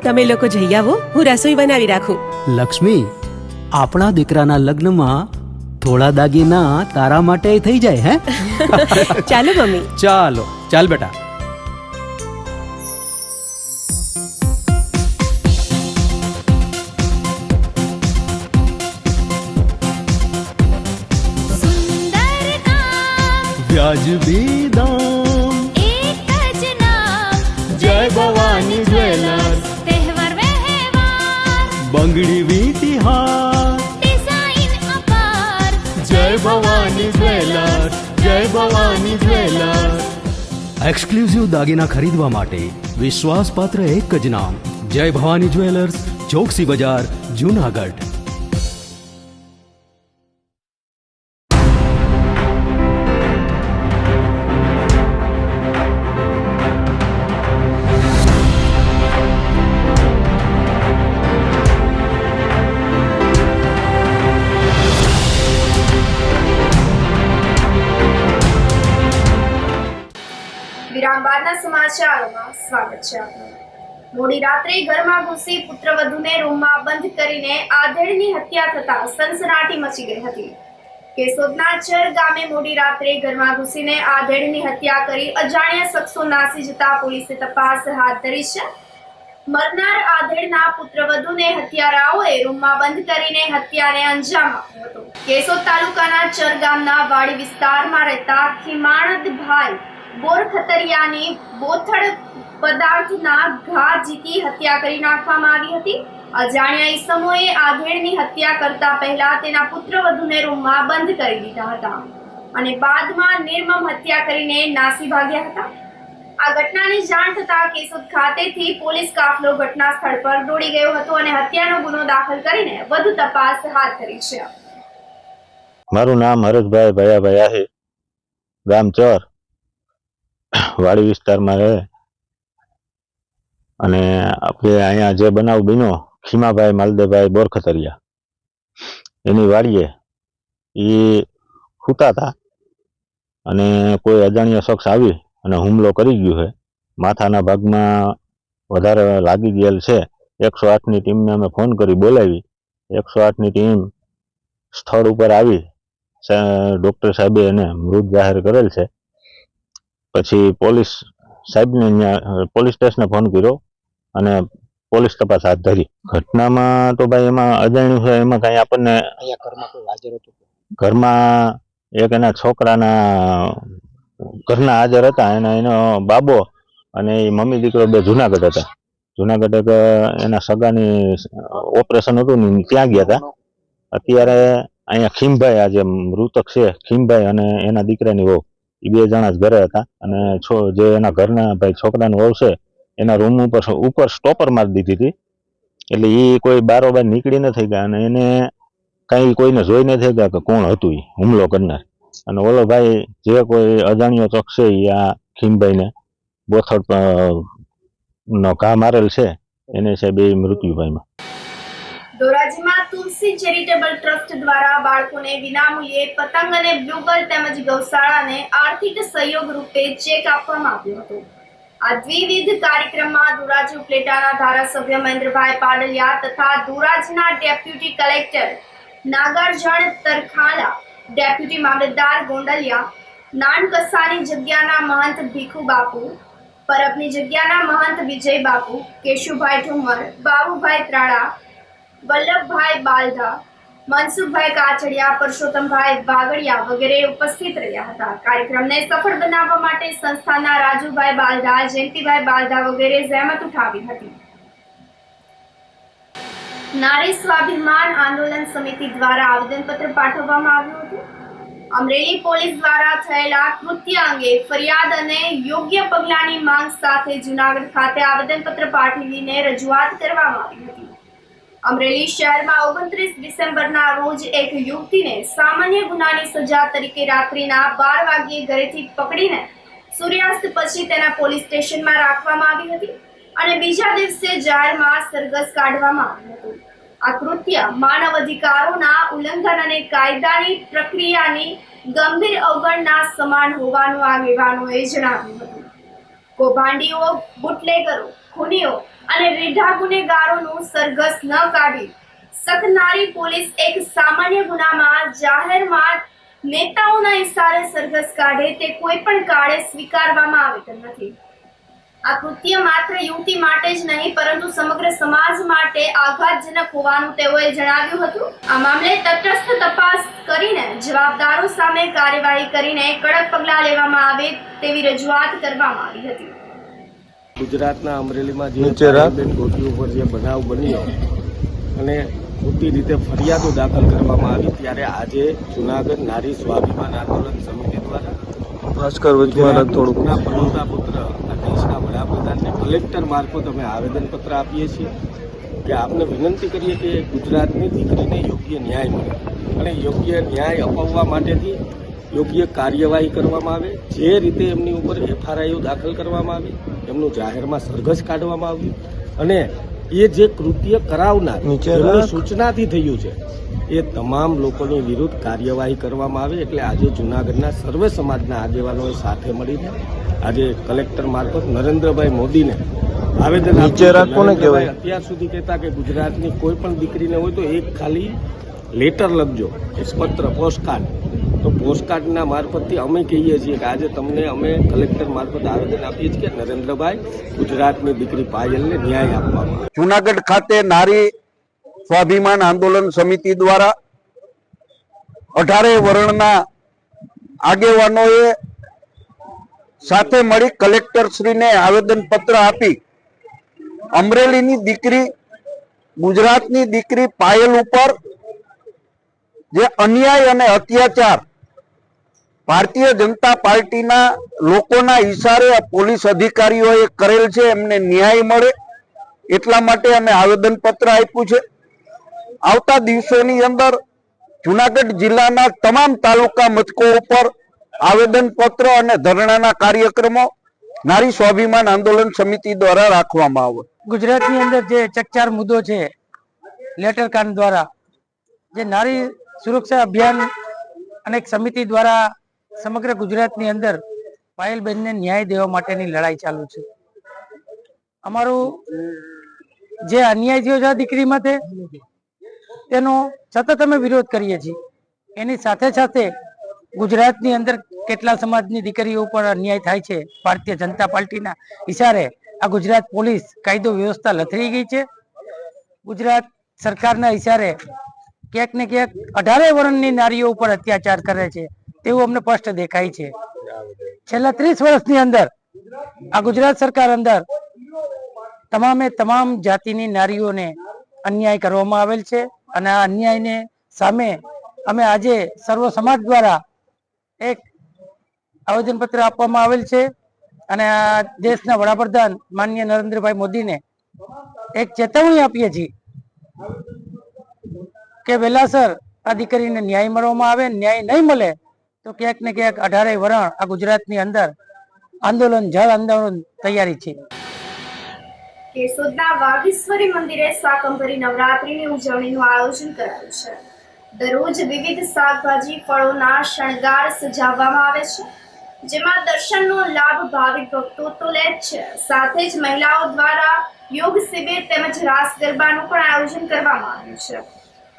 તમે લોકો જઈ આવો, હું રસોઈ બનાવી રાખું. લક્ષ્મી, આપણા દીકરાના લગ્નમાં થોડા દાગીના તારા માટે થઈ જાય હે? ચાલો મમ્મી. ચાલો ચાલ બેટા. વ્યાજબી દામ, એક જ નામ, જય ભવાની જ્વેલર્સ. તહેવાર વ્યવહાર, બંગડી વીંટી હાર, ડિઝાઇન અપાર, જય ભવાની જ્વેલર્સ, જય ભવાની જ્વેલર્સ. એક્સક્લુઝિવ દાગીના ખરીદવા માટે વિશ્વાસપાત્ર એક જ નામ, જય ભવાની જ્વેલર્સ, ચોકસી બજાર, જુનાગઢ. બાદના સમાચારોમાં સ્વાગત છે આપનું. મોડી રાત્રે ઘરમાં ઘૂસી પુત્રવધૂને રૂમમાં બંધ કરીને આધેડની હત્યા થતા સનસનાટી મચી ગઈ હતી. કેશોદના ચર ગામે મોડી રાત્રે ઘરમાં ઘૂસીને આધેડની હત્યા કરી અજાણ્યા શખ્સો નાસી જતા પોલીસે તપાસ હાથ ધરી છે. મરનાર આધેડના પુત્રવધૂને હત્યારાઓએ રૂમમાં બંધ કરીને હત્યાને અંજામ આપ્યો હતો. કેશોદ તાલુકાના ચર ગામના વાડી વિસ્તારમાં રહેતા ખીમાણદભાઈ બોરખતરિયાની બોથડ પદાર્થના ઘા ઝીકી હત્યા કરી નાખવામાં આવી હતી. અજાણ્યા ઈસમોએ આધેડની હત્યા કરતા પહેલા તેના પુત્રવધૂને રૂમમાં બંધ કરી દીધા હતા અને બાદમાં નિર્મમ હત્યા કરીને નાસી ભાગ્યા હતા. આ ઘટનાની જાણ થતા કેશોદ ખાતેથી પોલીસ કાફલો ઘટના સ્થળ પર દોડી ગયો હતો અને હત્યાનો ગુનો દાખલ કરીને વધુ તપાસ હાથ ધરી છે. મારું નામ હરેશભાઈ ભયાભાઈ આહિર, ગામ ચર, વાડી વિસ્તારમાં રહે. અને આપણે અહીંયા જે બનાવ બન્યો ખીમાભાઈ માલદેભાઈ બોરખતરિયા એની વાડીએ એ સૂતા હતા અને કોઈ અજાણ્યો શખ્સ આવી અને હુમલો કરી ગયો છે. માથાના ભાગમાં વધારે લાગી ગયેલ છે. 108ની ટીમને અમે ફોન કરી બોલાવી. 108ની ટીમ સ્થળ ઉપર આવી. ડૉક્ટર સાહેબે એને મૃત જાહેર કરેલ છે. પછી પોલીસ સાહેબને પોલીસ સ્ટેશને ફોન કર્યો અને પોલીસ તપાસ હાથ ધરી. ઘટનામાં તો ભાઈ એમાં અજાણ્યું છે, એમાં કાંઈ આપણને ઘરમાં એક એના છોકરાના ઘરના હાજર હતા. એનો બાબો અને એ મમ્મી દીકરો બે જુનાગઢ હતા. જુનાગઢ એક એના સગાની ઓપરેશન હતું ને ત્યાં ગયા હતા. અત્યારે અહીંયા ખીમભાઈ આ જે મૃતક છે ખીમભાઈ અને એના દીકરાની વહુ એ બે જણા જ ઘરે હતા. અને જે એના ઘરના ભાઈ છોકરાની વહુ છે એના રૂમ ઉપર સ્ટોપર મારી દીધી હતી. એટલે એ કોઈ બારોબાર નીકળી ન થઈ ગયા અને એને કાંઈ કોઈને જોઈ ન થઈ ગયા કે કોણ હતું એ હુમલો કરનાર. અને ઓલો ભાઈ જે કોઈ અજાણ્યો શખ્સ છે એ આ ખીમભાઈને બોથડ નો ઘા મારેલ છે એને સાહેબ એ મૃત્યુ પામ્યા. ધોરાજીમાં તુલસી ચેરિટેબલ ટ્રસ્ટ દ્વારા બાળકોને વિનામૂલ્યે પતંગ અને બ્લુબર્ડ તેમજ ગૌશાળાને આર્થિક સહયોગ રૂપે ચેક આપવામાં આવ્યો હતો. આ દ્વિવિધ કાર્યક્રમમાં ધોરાજી ઉપલેટાના ધારાસભ્ય મહેન્દ્રભાઈ પાડલિયા તથા ધોરાજીના deputy collector Nagarjuna Tarkhala, deputy મામલતદાર ગોંડલિયા, નાનકસાની જગ્યાના મહંત ભીખુ બાપુ, પરબની જગ્યાના મહંત વિજય બાપુ, કેશુભાઈ ઠુમર, બાબુભાઈ ત્રાળા, વલ્લભભાઈ બાલધા, મનસુખભાઈ કાચડિયા, પરસોત્તમભાઈ વાગડિયા વગેરે ઉપસ્થિત રહ્યા હતા. કાર્યક્રમને સફળ બનાવવા માટે સંસ્થાના રાજુભાઈ બાલધા, જયંતિભાઈ બાલધા વગેરે જહેમત ઉઠાવી હતી. નારી સ્વાભિમાન આંદોલન સમિતિ દ્વારા આવેદનપત્ર પાઠવવામાં આવ્યું હતું. અમરેલી પોલીસ દ્વારા થયેલા કૃત્ય અંગે ફરિયાદ અને યોગ્ય પગલાંની માંગ સાથે જૂનાગઢ ખાતે આવેદનપત્ર પાઠવીને રજૂઆત કરવામાં આવી હતી. અમરેલી શહેરમાં 29 ડિસેમ્બરના રોજ એક યુવતીને સામાન્ય ગુનાની સજા તરીકે રાત્રિના 12 વાગ્યે ઘરેથી પકડીને સૂર્યાસ્ત પછી તેના પોલીસ સ્ટેશનમાં રાખવામાં આવી હતી અને બીજા દિવસે જાહેરમાં સરઘસ કાઢવામાં આવ્યું હતું. આ કૃત્ય માનવ અધિકારોના ઉલ્લંઘન અને કાયદાની પ્રક્રિયાની ગંભીર અવગણના સમાન હોવાનું આગેવાનોએ જણાવ્યું હતું. કૌભાંડીઓ, બુટલેગરો, ખૂનીઓ અને રીઢા ગુનેગારોનું સરઘસ ન કાઢી શકનારી પોલીસ એક સામાન્ય ગુનામાં જાહેરમાં નેતાઓના ઇશારે સરઘસ કાઢે તે કોઈ પણ કાળે સ્વીકારવામાં આવે તેમ નથી. આ કૃત્ય માત્ર યુવતી માટે જ નહીં પરંતુ સમગ્ર સમાજ માટે આઘાતજનક હોવાનું તેઓએ જણાવ્યું હતું. આ મામલે તટસ્થ તપાસ કરીને જવાબદારો સામે કાર્યવાહી કરીને કડક પગલાં લેવામાં આવે તેવી રજૂઆત કરવામાં આવી હતી. ગુજરાતના અમરેલીમાં જે બેન ગોટી ઉપર જે બનાવ બન્યો અને ખોટી રીતે ફરિયાદો દાખલ કરવામાં આવી ત્યારે આજે જૂનાગઢ નારી સ્વાભિમાન આંદોલન સમિતિ દ્વારા પનોતા પુત્ર દેશના વડાપ્રધાનને કલેક્ટર મારફત અમે આવેદનપત્ર આપીએ છીએ કે આપને વિનંતી કરીએ કે ગુજરાતની દીકરીને યોગ્ય ન્યાય મળે અને યોગ્ય ન્યાય અપાવવા માટેથી યોગ્ય કાર્યવાહી કરવામાં આવે. જે રીતે એમની ઉપર FRIઓ દાખલ કરવામાં આવી, એમનું જાહેરમાં સરઘસ કાઢવામાં આવ્યું અને એ જે કૃત્ય કરાવનાર એમની સૂચનાથી થયું છે એ તમામ લોકોની વિરુદ્ધ કાર્યવાહી કરવામાં આવે. એટલે આજે જૂનાગઢના સર્વે સમાજના આગેવાનોએ સાથે મળીને આજે કલેક્ટર મારફત નરેન્દ્રભાઈ મોદીને આવેદન નીચે રાખો ને કહેવાય. અત્યાર સુધી કહેતા કે ગુજરાતની કોઈ પણ દીકરીને હોય તો એક ખાલી લેટર લખજો, પત્ર, પોસ્ટકાર્ડ. તો પોસ્ટકાર્ડના મારફતથી અમે કહીએ છીએ કે આજે તમને અમે કલેક્ટર મારફત આવેદન આપીએ છીએ કે નરેન્દ્રભાઈ, ગુજરાતની દીકરી પાયલને ન્યાય આપવામાં આવે. જુનાગઢ ખાતે નારી સ્વાભિમાન આંદોલન સમિતિ દ્વારા 18 વર્ણના આગેવાનોએ સાથે મળી કલેક્ટરશ્રીને આવેદન પત્ર આપી અમરેલીની દીકરી, ગુજરાતની દીકરી પાયલ ઉપર જે અન્યાય અને અત્યાચાર ભારતીય જનતા પાર્ટીના લોકોના ઈશારે પોલીસ અધિકારીઓએ કરેલ છે, એમને ન્યાય મળે એટલા માટે અમે આવેદન પત્ર આપ્યું છે. આવતા દિવસોની અંદર જુનાગઢ જિલ્લાના તમામ તાલુકા મથકો ઉપર આવેદન પત્ર અને ધરણાના કાર્યક્રમો નારી સ્વાભિમાન આંદોલન સમિતિ દ્વારા રાખવામાં આવે. ગુજરાતની અંદર જે ચકચાર મુદ્દો છે, લેટર કાંડ દ્વારા જે નારી સુરક્ષા અભિયાન અને એક સમિતિ દ્વારા સમગ્ર ગુજરાતની અંદર પાયલબેનને ન્યાય દેવા માટેની લડાઈ ચાલુ છે. અમારું જે અન્યાય થયો છે દીકરી માટે તેનો સતત અમે વિરોધ કરીએ છીએ. એની સાથે સાથે ગુજરાતની અંદર કેટલા સમાજની દીકરીઓ ઉપર અન્યાય થાય છે, ભારતીય જનતા પાર્ટીના ઈશારે આ ગુજરાત પોલીસ કાયદો વ્યવસ્થા લથડી ગઈ છે. ગુજરાત સરકારના ઈશારે ક્યાંક ને ક્યાંક 18 વર્ણની નારીઓ ઉપર અત્યાચાર કરે છે તેવું અમને સ્પષ્ટ દેખાય છે. છેલ્લા 30 વર્ષની અંદર આ ગુજરાત સરકાર અંદર તમામે તમામ જાતિની નારીઓને અન્યાય કરવામાં આવેલ છે અને આ અન્યાયને સામે અમે આજે સર્વ સમાજ દ્વારા એક આવેદનપત્ર આપવામાં આવેલ છે અને આ દેશના વડાપ્રધાન માનનીય નરેન્દ્રભાઈ મોદીને એક ચેતવણી આપીએ છીએ કે વહેલાસર આ દીકરીને ન્યાય મળવામાં આવે. ન્યાય નહીં મળે તો ક્યાંક ને ક્યાંક 18 વરણ આ ગુજરાતની અંદર આંદોલન, જળ આંદોલન તૈયારી છે. કેશોદના વાઘેશ્વરી મંદિરે શાકંભરી નવરાત્રીની ઉજવણીનું આયોજન કરાયું છે. દરરોજ વિવિધ શાકભાજી, ફળોના શણગાર સજાવવામાં આવે છે, જેમાં દર્શનનો લાભ ભાવિક ભક્તો તો લે જ છે, સાથે જ મહિલાઓ દ્વારા યોગ શિબિર તેમજ રાસ ગરબાનું પણ આયોજન કરવામાં આવ્યું છે.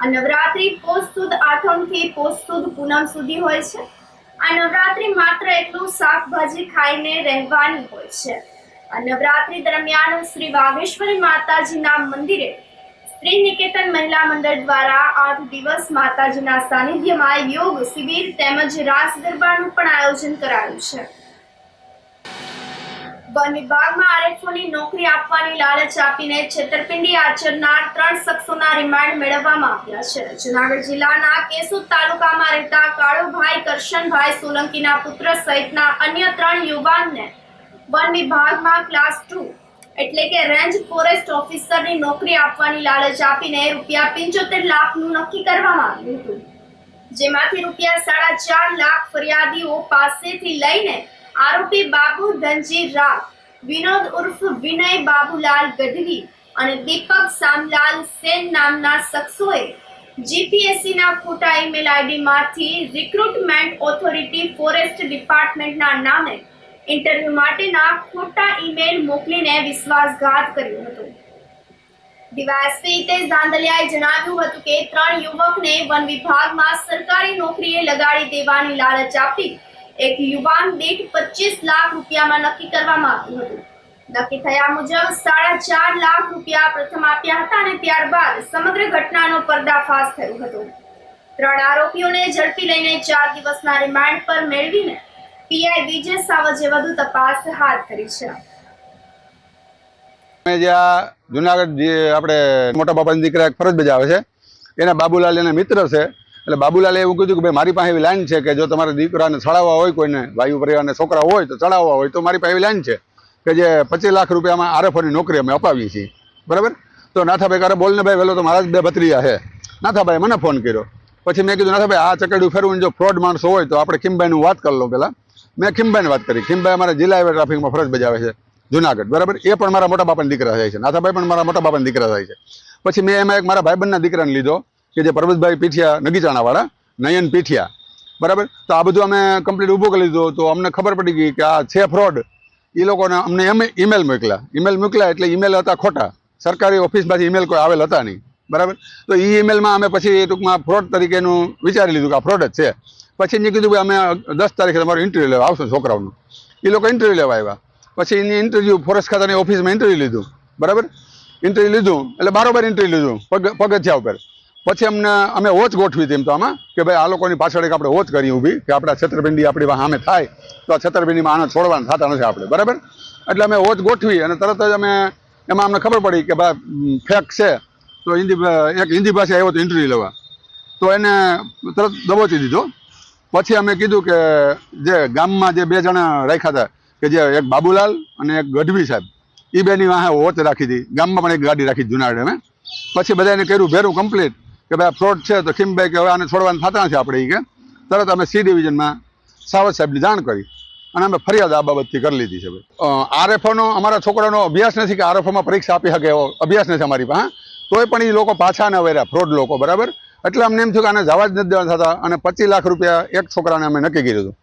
આ નવરાત્રી પોષ સુદ આઠમથી પોષ સુદ પૂનમ સુધી હોય છે. આ નવરાત્રી માત્ર એકલું શાકભાજી ખાઈને રહેવાની હોય છે. આ નવરાત્રી દરમિયાન શ્રી વાઘેશ્વરી માતાજીના મંદિરે સ્ત્રી નિકેતન મહિલા મંડળ દ્વારા 8 દિવસ માતાજીના સાનિધ્યમાં યોગ શિબિર તેમજ રાસ ગરબાનું પણ આયોજન કરાયું છે. વન વિભાગમાં આરએફઓની નોકરી આપવાની લાલચ આપીને છેતરપિંડી આચરનાર 3 શખ્સોના રિમાન્ડ મેળવવામાં આવ્યા છે. જૂનાગઢ જિલ્લાના કેશોદ તાલુકામાં રહેતા કાળુભાઈ કરશનભાઈ સોલંકીના પુત્ર સહિતના અન્ય 3 યુવાનને વન વિભાગમાં ક્લાસ 2 એટલે કે રેન્જ ફોરેસ્ટ ઓફિસરની નોકરી આપવાની લાલચ આપીને ₹75 લાખનું નક્કી કરવામાં આવ્યું હતું, જેમાંથી ₹4.5 લાખ ફરિયાદીઓ પાસેથી લઈને આરોપી બાબુ ધનજી રાવ, વિનોદ ઉર્ફ વિનય બાબુલાલ ગઢવી અને દીપક સામલાલ સેન નામના શખ્સોએ જીપીએસસીના ખોટા ઈમેલ આઈડીમાંથી રિક્રુટમેન્ટ ઓથોરિટી ફોરેસ્ટ ડિપાર્ટમેન્ટના નામે ઇન્ટરવ્યુ માટેના ખોટા ઈમેલ મોકલીને વિશ્વાસઘાત કર્યો હતો. ડીવાયએસપી હિતેશ ધાંધલિયાએ જણાવ્યું હતું કે 3 યુવકને વન વિભાગમાં સરકારી નોકરીએ લગાડી દેવાની લાલચ આપી એક યુવાન દીઠ ₹25 લાખ નક્કી કરવામાં આવ્યું હતું. નક્કી થયા મુજબ ₹4.5 લાખ પ્રથમ આપ્યા હતા અને ત્યારબાદ સમગ્ર ઘટનાનો પર્દાફાશ થયો હતો. 3 આરોપીઓને ઝડપી લઈને 4 દિવસના રિમાન્ડ પર મેળવીને પીઆઈ વિજય સાવજે વધુ તપાસ હાથ ધરી છે. જ્યાં જુનાગઢ આપણે મોટા બાપાની દીકરા એક ફરજ બજાવે છે, એના બાબુલાલ એના મિત્ર છે. એટલે બાબુલાલે એવું કીધું કે ભાઈ મારી પાસે એવી લાઈન છે કે જો તમારા દીકરાને ચડાવવા હોય, કોઈને વાયુ પરિવારને છોકરા હોય તો ચડાવવા હોય તો મારી પાસે એવી લાઈન છે કે જે ₹25 લાખ આરએફઓની નોકરી અમે અપાવીએ છીએ. બરાબર? તો નાથાભાઈ કારે બોલને ભાઈ વહેલો તો મારા જ 2 ભત્રીયા છે. નાથાભાઈ મને ફોન કર્યો. પછી મેં કીધું નાથાભાઈ આ ચકડ્યું ફેરવું જો ફ્રોડ માણસો હોય તો આપણે ખીમભાઈનું વાત કરી લો. પહેલાં મેં ખીમભાઈની વાત કરી. ખીમભાઈ અમારા જિલ્લા હાઈવે ટ્રાફિકમાં ફરજ બજાવે છે જુનાગઢ. બરાબર? એ પણ મારા મોટા બાપાના દીકરા થાય છે. નાથાભાઈ પણ મારા મોટા બાપાના દીકરા થાય છે. પછી મેં એમાં એક મારા ભાઈબંધના દીકરાને લીધો કે જે પરબતભાઈ પીઠિયા, નગીચાણાવાળા, નયન પીઠિયા. બરાબર. તો આ બધું અમે કમ્પ્લીટ ઊભું કરી લીધું. તો અમને ખબર પડી ગઈ કે આ છે ફ્રોડ. એ લોકોને અમને ઈમેલ મોકલ્યા એટલે ઈમેલ હતા ખોટા, સરકારી ઓફિસમાંથી ઈમેલ કોઈ આવેલ હતા નહીં. બરાબર. તો એ ઈમેલમાં અમે પછી ટૂંકમાં ફ્રોડ તરીકેનું વિચારી લીધું કે આ ફ્રોડ જ છે. પછી એમને કીધું કે અમે 10 તારીખે તમારું ઇન્ટરવ્યૂ લેવા આવશું છોકરાઓનું. એ લોકો ઇન્ટરવ્યૂ લેવા આવ્યા. પછી એની ઇન્ટરવ્યૂ ફોરેસ્ટ ખાતાની ઓફિસમાં ઇન્ટરવ્યૂ લીધું. બરાબર. ઇન્ટરવ્યૂ લીધું એટલે બારોબાર ઇન્ટરવ્યૂ લીધું પગથિયા ઉપર. પછી અમે વોચ ગોઠવી હતી એમ તો આમાં કે ભાઈ આ લોકોની પાછળ એક આપણે વોચ કરી ઊભી કે આપણા છેતરપિંડી આપણી સામે થાય તો આ છેતરપિંડીમાં આને છોડવાના થતા નથી આપણે. બરાબર. એટલે અમે વોચ ગોઠવી અને તરત જ એમાં અમને ખબર પડી કે ભાઈ ફેક છે. તો એક હિન્દી ભાષા આવ્યો તો ઇન્ટરવ્યૂ લેવા, તો એને તરત દબોચી દીધો. પછી અમે કીધું કે જે ગામમાં જે 2 જણા રાખ્યા હતા કે જે એક બાબુલાલ અને એક ગઢવી સાહેબ, એ બેની વાહે વોચ રાખી હતી. ગામમાં પણ એક ગાડી રાખી જુનાગઢ અમે. પછી બધાને કર્યું ભેરું કમ્પ્લીટ કે ભાઈ ફ્રોડ છે. તો ખીમભાઈ કે હવે આને છોડવાના થતા નથી આપણે કે તરત અમે સી ડિવિઝનમાં સાવત સાહેબની જાણ કરી અને અમે ફરિયાદ આ બાબતથી કરી લીધી છે. આરએફઓનો અમારા છોકરાનો અભ્યાસ નથી કે આરએફઓમાં પરીક્ષા આપી શકે એવો અભ્યાસ નથી અમારી પાસે. તોય પણ એ લોકો પાછા ન વર્યા ફ્રોડ લોકો. બરાબર. એટલે અમને એમ થયું કે આને જવા જ નથી દેવાના થતા અને 25 લાખ રૂપિયા એક છોકરાને અમે નક્કી કર્યું હતું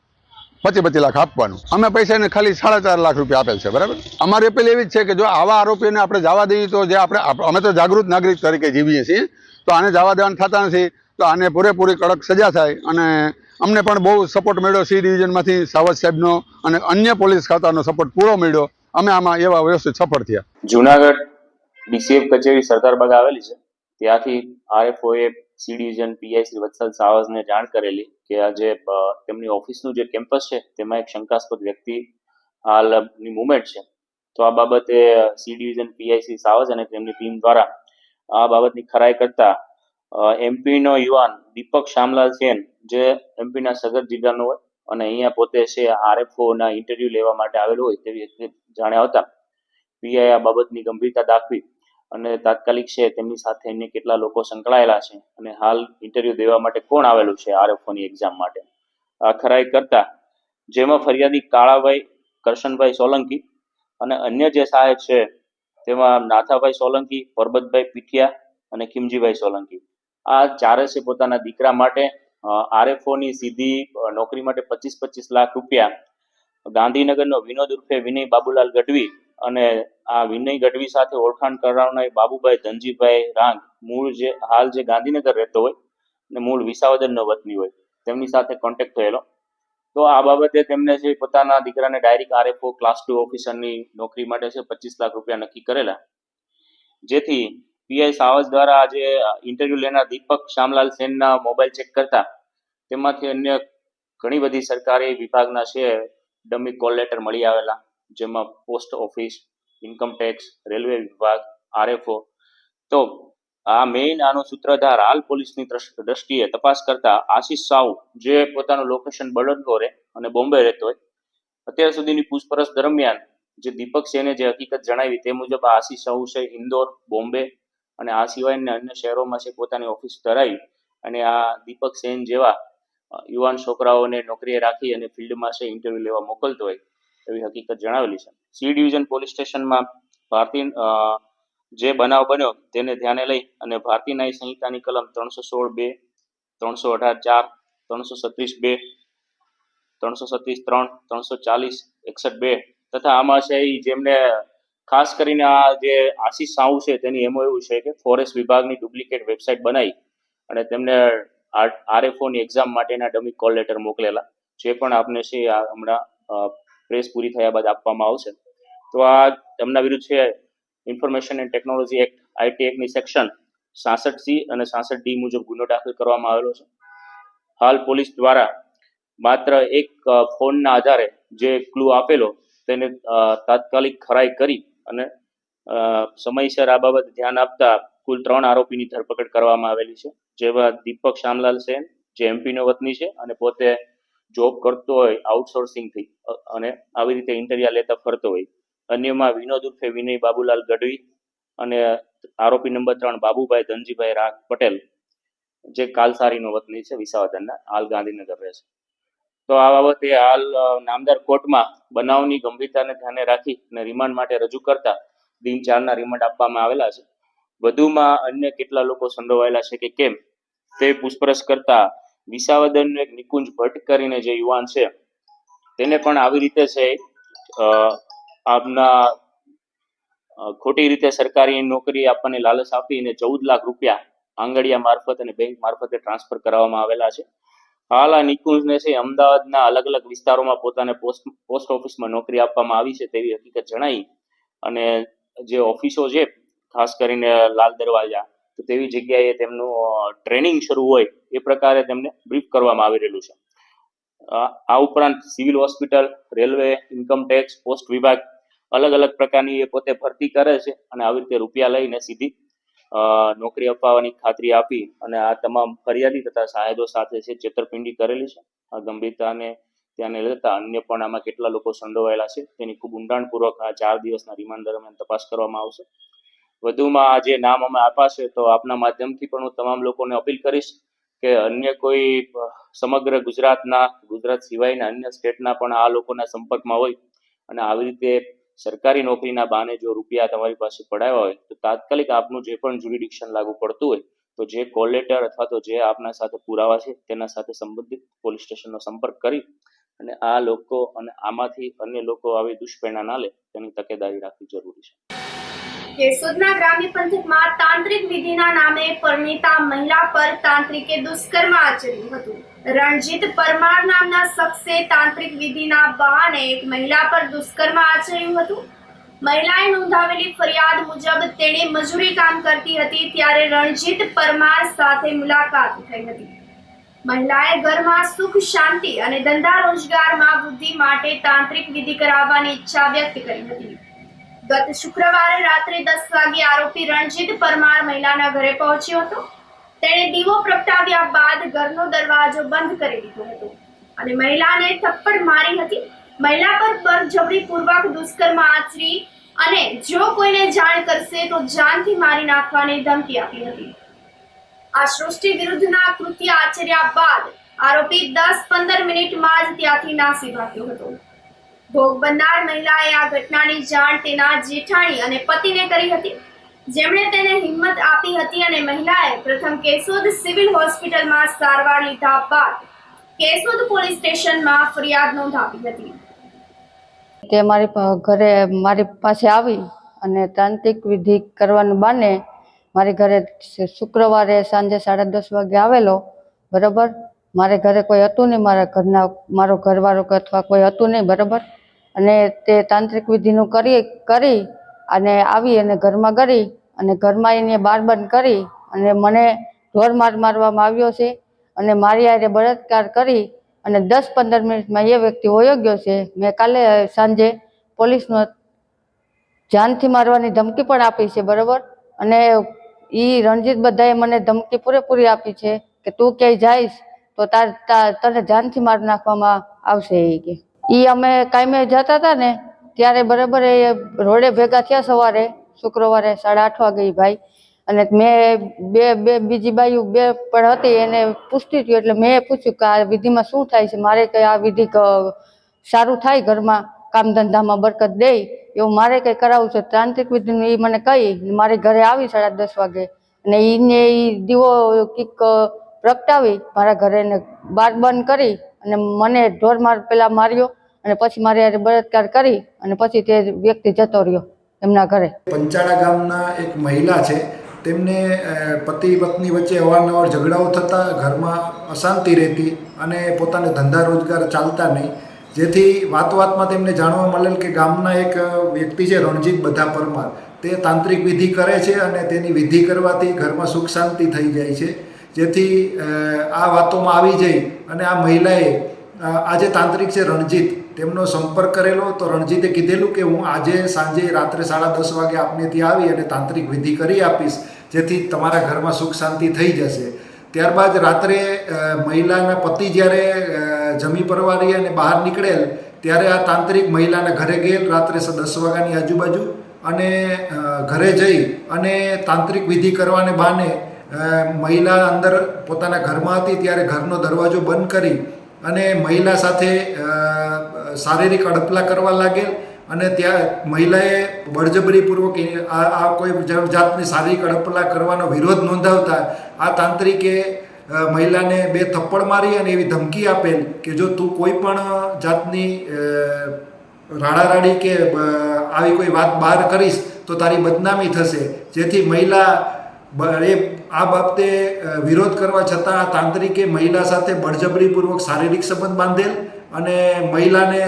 25 લાખ આપવાનું. અમે પૈસા એને ખાલી 4.5 લાખ રૂપિયા આપેલ છે. બરાબર. અમારી અપીલ એવી જ છે કે જો આવા આરોપીઓને આપણે જવા દઈએ તો જે અમે તો જાગૃત નાગરિક તરીકે જીવીએ છીએ, તો આને જવા દેવાના થતા નથી. તો આને પૂરેપૂરી કડક સજા થાય. અને અમને પણ બહુ સપોર્ટ મળ્યો સી ડિવિઝનમાંથી સાવત સાહેબનો અને અન્ય પોલીસ ખાતાનો સપોર્ટ પૂરો મળ્યો. અમે આમાં એવા વ્યવસ્થિત સફળ થયા. જુનાગઢ ડીસીએફ કચેરી સરદારબાગ આવેલી છે, ત્યાંથી આરએફઓએ સી ડિવિઝન પીઆઈ શ્રી વત્સલ સાવજને જાણ કરેલી કે આ જે તેમની ઓફિસનું જે કેમ્પસ છે તેમાં એક શંકાસ્પદ વ્યક્તિ હાલની મુવમેન્ટ છે. તો આ બાબતે સી ડિવિઝન પીઆઈ શ્રી સાવજ અને તેમની ટીમ દ્વારા આ બાબતની ખરાઈ કરતા એમપીનો યુવાન દીપક શામલાલ સેન, જે એમપીના સગર જિલ્લાનો હોય અને અહીંયા પોતે છે આરએફઓના ઇન્ટરવ્યુ લેવા માટે આવેલો હોય તેવી જાણ્યા હતા. પીઆઈ આ બાબતની ગંભીરતા દાખવી અને તાત્કાલિક છે તેમની સાથે અન્ય કેટલા લોકો સંકળાયેલા છે અને હાલ ઇન્ટરવ્યુ દેવા માટે કોણ આવેલું છે આરએફઓની એક્ઝામ માટે, આ ખરાઈ કરતા જેમાં ફરિયાદી કાળાભાઈ કરશનભાઈ સોલંકી અને અન્ય જે સહાયક છે તેમાં નાથાભાઈ સોલંકી, પરબતભાઈ પીઠિયા અને ખીમજીભાઈ સોલંકી, આ ચારે છે પોતાના દીકરા માટે આરએફઓની સીધી નોકરી માટે 25 લાખ રૂપિયા ગાંધીનગરનો વિનોદ ઉર્ફે વિનય બાબુલાલ ગઢવી અને આ વિનય ગઢવી સાથે ઓળખાણ કરાવનાર બાબુભાઈ ધનજીભાઈ રાંગ, મૂળ હાલ જે ગાંધીનગર રહેતો હોય અને મૂળ વિસાવદરનો વતની હોય, તેમની સાથે કોન્ટેક્ટ થયેલો. તો આ બાબતે તેમને છે પોતાના દીકરાને ડાયરેક્ટ આરએફઓ ક્લાસ 2 ઓફિસરની નોકરી માટે છે 25 લાખ રૂપિયા નક્કી કરેલા. જેથી પીઆઈ સાવજ દ્વારા આજે ઇન્ટરવ્યુ લેનાર દીપક શામલાલ સેનના મોબાઈલ ચેક કરતા તેમાંથી અન્ય ઘણી બધી સરકારી વિભાગના છે ડમી કોલ લેટર મળી આવેલા, જેમાં post office, income tax, railway વિભાગ, આરએફઓ. તો આ મેઇન આનો સૂત્રધાર હાલ પોલીસની દ્રષ્ટિએ તપાસ કરતા આશીષ સાહુ, જે પોતાનું લોકેશન બળદગોરે અને બોમ્બે રહેતો હોય, અત્યાર સુધીની પૂછપરછ દરમિયાન જે દીપક સેને જે હકીકત જણાવી તે મુજબ આ આશીષ સાહુ છે ઇન્દોર, બોમ્બે અને આ સિવાયના અન્ય શહેરોમાં છે પોતાની ઓફિસ ધરાવી અને આ દીપક સેન જેવા યુવાન છોકરાઓને નોકરીએ રાખી અને ફિલ્ડમાં છે ઇન્ટરવ્યુ લેવા મોકલતો હોય એવી હકીકત જણાવેલી છે. સી ડિવિઝન પોલીસ સ્ટેશનમાં ભારતીય જે બનાવ બન્યો તેને ધ્યાને લઈ અને ભારતીય ન્યાય સંહિતાની કલમ 316(2), 318(4), 337(2), 337(3), 340(61)(2) તથા આમાં છે જેમને ખાસ કરીને આ જે આશીષ સાહુ છે તેની એમાં એવું છે કે ફોરેસ્ટ વિભાગની ડુપ્લિકેટ વેબસાઇટ બનાવી અને તેમને આરએફઓની એક્ઝામ માટેના ડમી કોલ લેટર મોકલેલા, જે પણ આપને છે હમણાં પ્રેસ પૂરી થયા બાદ આપવામાં આવશે. તો આ તેમના વિરુદ્ધ છે information and technology act IT એક્ટની સેક્શન 66C અને 66D મુજબ ગુનો દાખલ કરવામાં આવેલો છે. હાલ પોલીસ દ્વારા માત્ર એક ફોનના આધારે જે ક્લુ આપેલો તેને તાત્કાલિક ખરાઈ કરી અને સમયસર આ બાબત ધ્યાન આપતા કુલ 3 આરોપીની ધરપકડ કરવામાં આવેલી છે, જેમાં દીપક શામલાલ સેન જે એમપીનો વતની છે અને પોતે જોબ કરતો હોય આઉટસોર્સિંગથી અને આવી રીતે ઇન્ટરવ્યુ લેતા ફરતો હોય. અન્યમાં વિનોદ ઉર્ફે વિનય બાબુલાલ ગઢવી અને આરોપી નંબર 3 બાબુભાઈ ધનજીભાઈ રાગ પટેલ, જે કાલસારીનો વતની છે વિસાવદરના, હાલ ગાંધીનગર રહે છે. તો આ બાબતે હાલ નામદાર કોર્ટમાં બનાવની ગંભીરતાને ધ્યાને રાખી અને રિમાન્ડ માટે રજૂ કરતા દિન 4ના રિમાન્ડ આપવામાં આવેલા છે. વધુમાં અન્ય કેટલા લોકો સંડોવાયેલા છે કે કેમ તે પૂછપરછ કરતા વિસાવદરનું એક નિકુંજ ભટ્ટ કરીને જે યુવાન છે તેને પણ આવી રીતે છે આપના ખોટી રીતે સરકારી નોકરી આપવાની લાલચ આપીને 14 લાખ રૂપિયા આંગડિયા મારફત અને બેંક મારફતે ટ્રાન્સફર કરાવવામાં આવેલા છે. હાલ આ નિકુંજને છે અમદાવાદના અલગ અલગ વિસ્તારોમાં પોતાને પોસ્ટ ઓફિસમાં નોકરી આપવામાં આવી છે તેવી હકીકત જણાઈ અને જે ઓફિસો છે ખાસ કરીને લાલ દરવાજા તો તેવી જગ્યાએ તેમનું ટ્રેનિંગ શરૂ હોય એ પ્રકારે તેમને બ્રીફ કરવામાં આવી રહેલું છે. આ ઉપરાંત civil hospital, railway, income tax, post વિભાગ અલગ અલગ પ્રકારની એ પોતે ભરતી કરે છે અને આવી રીતે રૂપિયા લઈને સીધી નોકરી અપાવવાની ખાતરી આપી અને આ તમામ ફરિયાદી તથા સાહેદો સાથે છે છેતરપિંડી કરેલી છે. આ ગંભીરતાને ધ્યાને લેતા અન્ય પણ આમાં કેટલા લોકો સંડોવાયેલા છે તેની ખૂબ ઊંડાણપૂર્વક આ 4 દિવસના રિમાન્ડ દરમિયાન તપાસ કરવામાં આવશે. વધુમાં આ જે નામ અમે આપ્યા છે તો આપના માધ્યમથી પણ હું તમામ લોકોને અપીલ કરીશ કે અન્ય કોઈ સમગ્ર ગુજરાત સિવાયના અન્ય સ્ટેટના પણ આ લોકોના સંપર્કમાં હોય અને આવી રીતે સરકારી નોકરીના બહાને જો રૂપિયા તમારી પાસે પડાવ્યા હોય તો તાત્કાલિક આપનું જે પણ જ્યુરિડિક્શન લાગુ પડતું હોય તો જે કોલ લેટર અથવા તો જે આપના સાથે પુરાવા છે તેના સાથે સંબંધિત પોલીસ સ્ટેશનનો સંપર્ક કરી અને આ લોકો અને આમાંથી અન્ય લોકો આવી દુષ્પ્રેરણા ના લે તેની તકેદારી રાખવી જરૂરી છે. કેશોદના ગ્રામ્ય પંથકમાં તાંત્રિક વિધિના નામે પરિણીતા મહિલા પર તાંત્રિકે દુષ્કર્મ આચર્યું હતું. રણજીત પરમાર નામના શખ્સે તાંત્રિક વિધિના બહાને એક મહિલા પર દુષ્કર્મ આચર્યું હતું. મહિલાએ નોંધાવેલી ફરિયાદ મુજબ તેણે મજૂરી કામ કરતી હતી ત્યારે રણજીત પરમાર સાથે મુલાકાત થઈ હતી. મહિલાએ ઘરમાં સુખ શાંતિ અને ધંધા રોજગારમાં વૃદ્ધિ માટે તાંત્રિક વિધિ કરાવવાની ઈચ્છા વ્યક્ત કરી હતી. ગત શુક્રવારે રાત્રે 10 વાગે આરોપી રણજીત પરમાર મહિલાના ઘરે પહોંચ્યો હતો. તેણે દીવો પ્રગટાવ્યા બાદ ઘરનો દરવાજો બંધ કરી દીધો હતો અને મહિલાને થપ્પડ મારી હતી. મહિલા પર બળજબરીપૂર્વક દુષ્કર્મ આચરી અને જો કોઈને જાણ કરશે તો જાનથી મારી નાખવાની ધમકી આપી હતી. આ સૃષ્ટિ વિરુદ્ધના કૃત્ય આચર્યા બાદ આરોપી 10-15 મિનિટમાં જ ત્યાંથી નાસી ભાગ્યો હતો. ભોગ બનનાર મહિલાએ આ ઘટનાની જાણ તેના જેઠાણી અને પતિને કરી હતી, જેમણે તેને હિંમત આપી હતી અને મહિલાએ પ્રથમ કેશોદ સિવિલ હોસ્પિટલમાં સારવાર લીધા બાદ કેશોદ પોલીસ સ્ટેશનમાં ફરિયાદ નોંધાવી હતી. તે મારી ઘરે મારી પાસે આવી અને તાંત્રિક વિધિ કરવાનું બહાને મારી ઘરે શુક્રવારે સાંજે 10:30 વાગે આવેલો. બરાબર, મારે ઘરે કોઈ હતું નહીં, મારો ઘરવાળો કે અથવા કોઈ હતું નહીં. બરાબર, અને તે તાંત્રિક વિધિનું કરી અને આવી અને ઘરમાં ગઈ અને ઘરમાં એને બાર બંધ કરી અને મને ઢોર મારવામાં આવ્યો છે અને મારી હારે બળાત્કાર કરી અને 10-15 મિનિટમાં એ વ્યક્તિ વયો ગયો છે. મેં કાલે સાંજે પોલીસનો જાનથી મારવાની ધમકી પણ આપી છે. બરાબર, અને એ રણજીત બધાએ મને ધમકી પૂરેપૂરી આપી છે કે તું ક્યાંય જઈશ તો તને જાનથી મારી નાખવામાં આવશે. એ અમે કાયમે જતા હતા ને ત્યારે બરાબર એ રોડે ભેગા થયા સવારે શુક્રવારે 8:30 વાગે ભાઈ, અને મેં બીજી બાજુ બે પણ હતી એને પૂછતી હતી એટલે મેં પૂછ્યું કે આ વિધિમાં શું થાય છે, મારે કંઈ આ વિધિ સારું થાય, ઘરમાં કામ ધંધામાં બરકત દે એવું મારે કંઈ કરાવવું છે. તાંત્રિક વિધિનું એ મને કહી મારી ઘરે આવી 10:30 વાગે અને એને એ દીવો કીક પ્રગટાવી મારા ઘરે બાર બંધ કરી અને મને ઢોર પેલા માર્યો અને પછી મારી હારે બળાત્કાર કરી અને પછી તે વ્યક્તિ જતો રહ્યો એમના ઘરે. પંચાળા ગામના એક મહિલા છે, તેમને પતિ પત્ની વચ્ચે અવારનવાર ઝઘડાઓ થતા, ઘરમાં અશાંતિ રહેતી અને પોતાને ધંધા રોજગાર ચાલતા નહીં, જેથી વાતમાં તેમને જાણવા મળેલ કે ગામના એક વ્યક્તિ છે રણજીત બધા પરમાર, તે તાંત્રિક વિધિ કરે છે અને તેની વિધિ કરવાથી ઘરમાં સુખ શાંતિ થઈ જાય છે. જેથી આ વાતોમાં આવી જઈ અને આ મહિલાએ આજે તાંત્રિક છે રણજીત તેમનો સંપર્ક કરેલો તો રણજીતે કીધેલું કે હું આજે સાંજે રાત્રે 10:30 વાગે આપને ત્યાં આવી અને તાંત્રિક વિધિ કરી આપીશ, જેથી તમારા ઘરમાં સુખ શાંતિ થઈ જશે. ત્યારબાદ રાત્રે મહિલાના પતિ જ્યારે જમી પરવારી અને બહાર નીકળેલ ત્યારે આ તાંત્રિક મહિલાના ઘરે ગયેલ રાત્રે 10 વાગ્યાની આજુબાજુ અને ઘરે જઈ અને તાંત્રિક વિધિ કરવાને બહાને મહિલા અંદર પોતાના ઘરમાં હતી ત્યારે ઘરનો દરવાજો બંધ કરી અને મહિલા સાથે શારીરિક અડપલા કરવા લાગેલ અને ત્યાં મહિલાએ બળજબરીપૂર્વક આ કોઈ જાતની શારીરિક અડપલા કરવાનો વિરોધ નોંધાવતા આ તાંત્રિકે મહિલાને 2 થપ્પડ મારી અને એવી ધમકી આપેલ કે જો તું કોઈ પણ જાતની રાડારાડી કે આવી કોઈ વાત બહાર કરીશ તો તારી બદનામી થશે, જેથી મહિલા આ બાબતે વિરોધ કરવા છતાં આ તાંત્રિકે મહિલા સાથે બળજબરીપૂર્વક શારીરિક સંબંધ બાંધેલ અને મહિલાને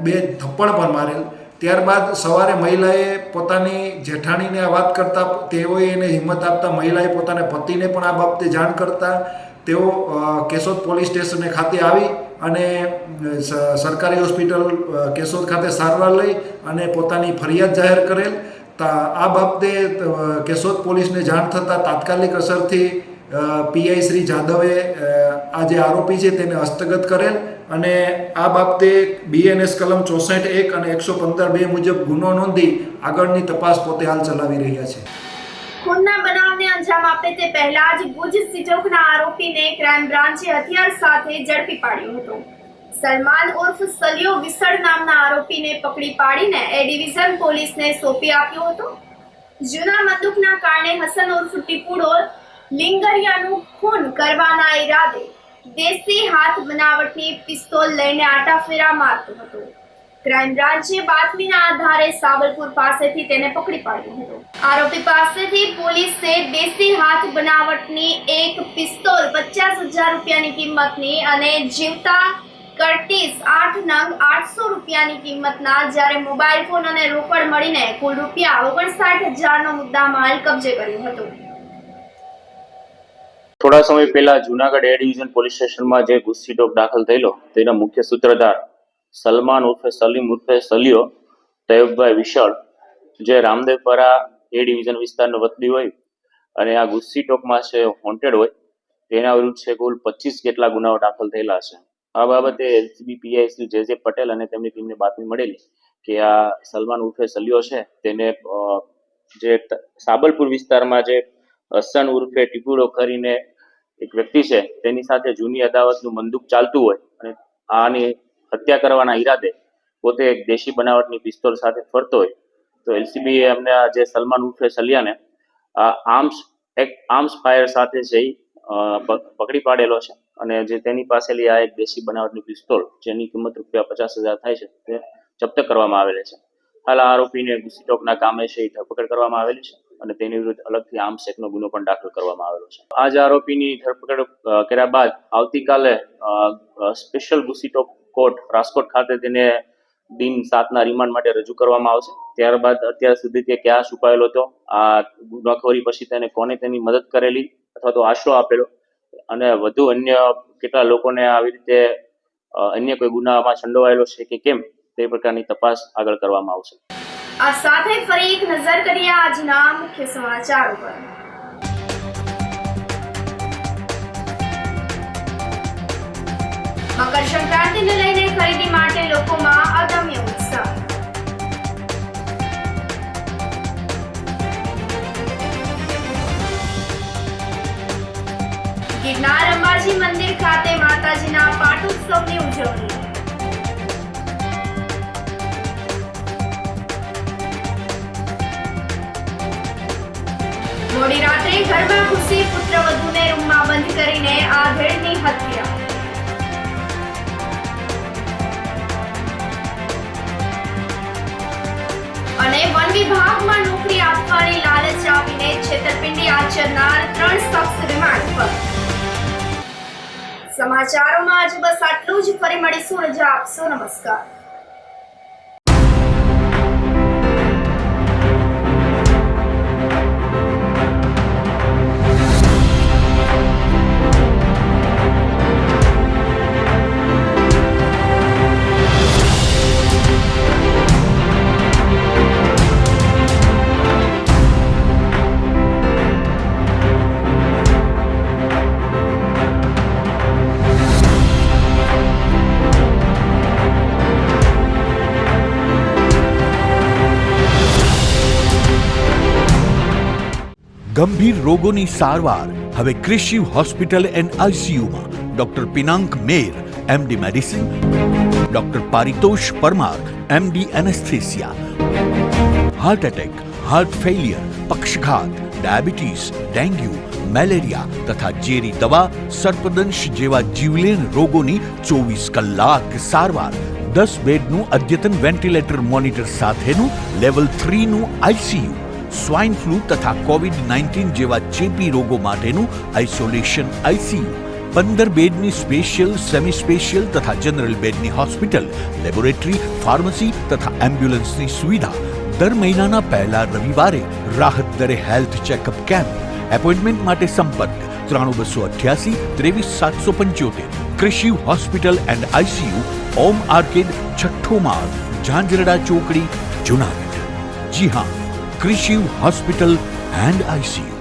2 થપ્પડ પણ મારેલ. ત્યારબાદ સવારે મહિલાએ પોતાની જેઠાણીને આ વાત કરતા તેઓએ એને હિંમત આપતા મહિલાએ પોતાના પતિને પણ આ બાબતે જાણ કરતા તેઓ કેશોદ પોલીસ સ્ટેશને ખાતે આવી અને સરકારી હોસ્પિટલ કેશોદ ખાતે સારવાર લઈ અને પોતાની ફરિયાદ જાહેર કરેલ. આ બાબતે કેશોદ પોલીસને જાણ થતાં તાત્કાલિક અસરથી પીઆઈ શ્રી જાદવે આ જે આરોપી છે તેને હસ્તગત કરેલ અને આ બાબતે BNS કલમ 64(1) અને 115(2) મુજબ ગુનો નોંધી આગળની તપાસ પોતે હાલ ચલાવી રહ્યા છે. ખૂનના બનાવને અંજામ આપે તે પહેલા જ ભુજ સિટોકના આરોપીને ક્રાઇમ બ્રાન્ચે હથિયાર સાથે ઝડપી પાડ્યો હતો. સલમાન ઉર્ફ સલિયો વિસળ નામના આરોપીને પકડી પાડીને એ ડિવિઝન પોલીસને સોંપી આપ્યો હતો. જૂના બંદૂકના કારણે હસન ઉર્ફ ટીપુડો લિંગરિયાનું ખૂન કરવાના ઈરાદે દેશી હાથ બનાવટની પિસ્તોલ લઈને આટાફેરા મારતો હતો. ક્રાઇમ બ્રાન્ચે બાતમીના આધારે સાવલપુર પાસેથી તેને પકડી પાડ્યો હતો. આરોપી પાસેથી પોલીસે દેશી હાથ બનાવટની એક પિસ્તોલ 50,000 રૂપિયાની કિંમતની અને જીવતા કર્ટિસ 8 નંગ 800 રૂપિયાની કિંમતના જ્યારે મોબાઈલ ફોન અને રોકડ મળીને કુલ રૂપિયા 59,000નો મુદ્દામાલ કબજે કર્યો હતો. થોડા સમય પહેલા જુનાગઢ એ ડિવિઝન પોલીસ સ્ટેશનમાં જે ગુસ્સીટોક દાખલ થયેલો તેના મુખ્ય સૂત્રધાર સલમાન ઉર્ફે સલીમ ઉર્ફે સલિયો તૈયબભાઈ વિશાળ જે રામદેવપરા એ ડિવિઝન વિસ્તારનો વતની હોય અને આ ગુસ્સીટોકમાં છે વોન્ટેડ હોય તેના વિરુદ્ધ છે કુલ 25 જેટલા ગુનાઓ દાખલ થયેલા છે. આ બાબતે LCB પીઆઈ શ્રી જે પટેલ અને તેમની ટીમને બાતમી મળેલી કે આ સલમાન ઉર્ફે સલિયો છે તેને જે સાબલપુર વિસ્તારમાં જે હસન ઉર્ફે ટીપુડો કરીને એક વ્યક્તિ છે તેની સાથે જૂની અદાવતનું બંદૂક ચાલતું હોય અને આની હત્યા કરવાના ઈરાદે પોતે એક દેશી બનાવટની પિસ્તોલ સાથે ફરતો હોય તો LCBએ અમને જે સલમાન ઉર્ફે સલિયાને આર્મ્સ ફાયર સાથે છે પકડી પાડેલો છે અને જે તેની પાસેલી આ એક દેશી બનાવટની પિસ્તોલ જેની કિંમત રૂપિયા 50,000 થાય છે તે જપ્ત કરવામાં આવેલી છે. હાલ આ આરોપીને ગુસ્સીટોકના કામે છે ધરપકડ કરવામાં આવેલી છે અને તેની વિરુદ્ધ અલગથી આર્મ્સ એક્ટનો ગુનો પણ દાખલ કરવામાં આવેલો છે. આ જ આરોપીની ધરપકડ કર્યા બાદ આવતીકાલે સ્પેશિયલ ગુસ્સીટોક કોર્ટ રાજકોટ ખાતે તેને દિન 7ના રિમાન્ડ માટે રજૂ કરવામાં આવશે. ત્યારબાદ અત્યાર સુધી તે ક્યાં છુપાયેલો હતો, આ ગુનાખોરી પછી તેને કોને તેની મદદ કરેલી અથવા તો આશરો આપેલો અને વધુ અન્ય કેટલા લોકોને આવી રીતે અન્ય કોઈ ગુનામાં સંડોવાયેલો છે કે કેમ તે પ્રકારની તપાસ આગળ કરવામાં આવશે. આ સાથે ફરી એક નજર કરીએ આજના મુખ્ય સમાચારો પર. મકર સંક્રાંતિને લઈને ખરીદી માટે લોકોમાં અદમ્ય ઉત્સાહ. ગિરનાર અંબાજી મંદિર ખાતે માતાજીના પાટોત્સવની ઉજવણી. મોડી રાત્રે ઘરમાં ઘૂસી પુત્રવધૂને રૂમમાં બંધ કરીને આધેડની હત્યા. અને વન વિભાગમાં નોકરી આપવાની લાલચ આપીને છેતરપિંડી આચરનાર 3 શખ્સ રિમાન્ડ પર. સમાચારોમાં આજ બસ આટલું જ. ફરી મળીશું. રજા આપશો. નમસ્કાર. ગંભીર રોગોની સારવાર હવે ક્રિશિવ હોસ્પિટલ એન્ડ આઈસીયુમાં doctor Pinank Mer MD medicine, doctor Paritosh Parmar MD anaesthesia, heart attack, heart failure, પક્ષઘાત, ડાયાબિટીસ, ડેન્ગ્યુ, મેલેરિયા તથા ઝેરી દવા, સર્પદંશ જેવા જીવલેણ રોગોની 24 કલાક સારવાર, 10 બેડનું અદ્યતન વેન્ટિલેટર મોનિટર સાથેનું લેવલ 3નું આઈસીયુ, સ્વાઇન ફ્લૂ તથા કોવિડ-19 જેવા ચેપી રોગો માટેનું આઇસોલેશન આઈસીયુ, 15 બેડની સ્પેશિયલ, સેમી સ્પેશિયલ તથા જનરલ બેડની હોસ્પિટલ, લેબોરેટરી, ફાર્મસી તથા એમ્બ્યુલન્સની સુવિધા, દર મહિનાના પહેલા રવિવારે રાહત દરે હેલ્થ ચેકઅપ કેમ્પ. એપોઇન્ટમેન્ટ માટે સંપર્ક 9288 23775. કૃષિ hospital and ICU, Om arcade, છઠ્ઠો માળ, ઝાંઝરડા ચોકડી, જુનાગઢ. જી હા, કૃષિ હોસ્પિટલ એન્ડ આઈસીયુ.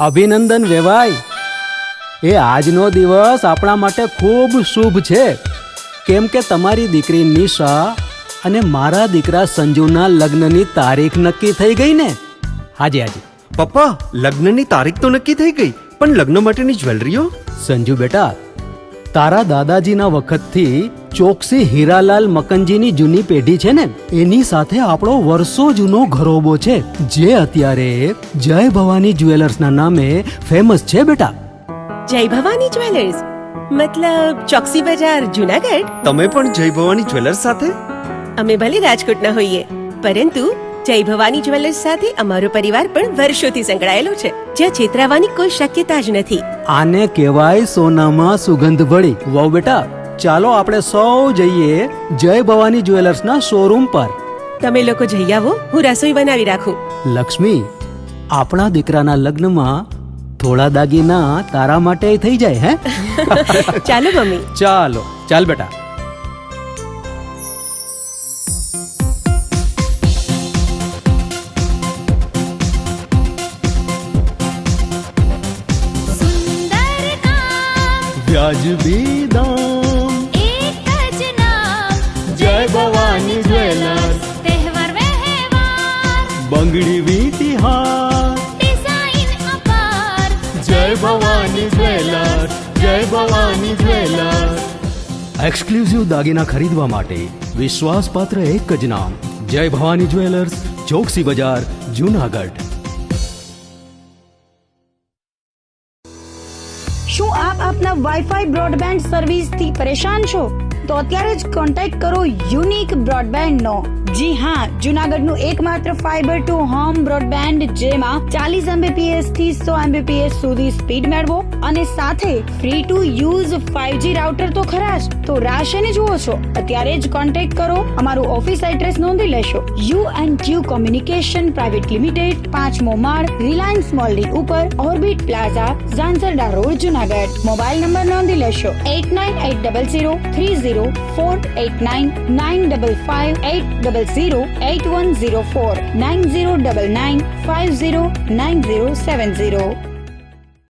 અભિનંદન વેવાઈ, એ આજનો દિવસ આપણા માટે ખૂબ શુભ છે, કેમ કે તમારી દીકરી નિશા અને મારા દીકરા સંજુના લગ્નની તારીખ નક્કી થઈ ગઈ ને. હાજી હાજી પપ્પા, લગ્નની તારીખ તો નક્કી થઈ ગઈ, પણ લગ્ન માટેની જ્વેલરીઓ? સંજુ બેટા, તારા દાદાજીના વખતથી ચોકસી હીરાલાલ મકનજીની જૂની પેઢી છે ને, એની સાથે આપણો વર્ષો જૂનો ઘરોબો છે, જે અત્યારે જય ભવાની જ્વેલર્સના નામે ફેમસ છે બેટા. જય ભવાની જ્વેલર્સ મતલબ ચોકસી બજાર, જુનાગઢ? તમે પણ જય ભવાની જ્વેલર્સ સાથે? અમે ભલે રાજકોટના હોઈએ, પરંતુ જય ભવાની જ્વેલર્સ સાથે અમારો પરિવાર પણ વર્ષોથી સંકળાયેલો છે, જ્યાં છેતરાવાની કોઈ શક્યતા જ નથી. આને કહેવાય સોનામાં સુગંધ ભળી. વાવ બેટા, ચાલો આપણે સૌ જઈએ જય ભવાની જ્વેલર્સના શોરૂમ પર. તમે લોકો જઈ આવો, હું રસોઈ બનાવી રાખું. લક્ષ્મી, આપણા દીકરાના લગ્નમાં થોડા દાગીના તારા માટે થઈ જાય. હે ચાલો મમ્મી. ચાલો ચાલ બેટા. વ્યાજબી દામ, એક જ નામ, જય ભવાની જ્વેલર્સ. તહેવાર વ્યવહાર, બંગડી વીટી હાર, ડિઝાઇન અપાર, જય ભવાની જ્વેલર્સ, જય ભવાની જ્વેલર્સ. એક્સક્લુઝિવ દાગીના ખરીદવા માટે વિશ્વાસપાત્ર એક જ નામ, જય ભવાની જ્વેલર્સ, ચોકસી બજાર, જુનાગઢ. શું આપ આપના વાઈફાઈ બ્રોડબેન્ડ સર્વિસથી પરેશાન છો? તો અત્યારે જ કોન્ટેક્ટ કરો યુનિક બ્રોડબેન્ડ નો. જી હા, જુનાગઢનું એકમાત્ર ફાઈબર ટુ હોમ બ્રોડબેન્ડ, જેમાં 40 Mbps થી 100 Mbps સુધી સ્પીડ મેળવો અને સાથે free to use 5G router તો ખરા જ. તો રાહ શેની જુઓ છો? અત્યારે જ કોન્ટેક્ટ કરો. અમારું ઓફિસ એડ્રેસ નોંધી લેશો. U&Q કોમ્યુનિકેશન પ્રાઇવેટ લિમિટેડ, 5મો માળ, રિલાયન્સ મોલની ઉપર, orbit plaza, Zanzarda road, Junagadh. Mobile number નોંધી લેશો 89800304899955800810 9099509070.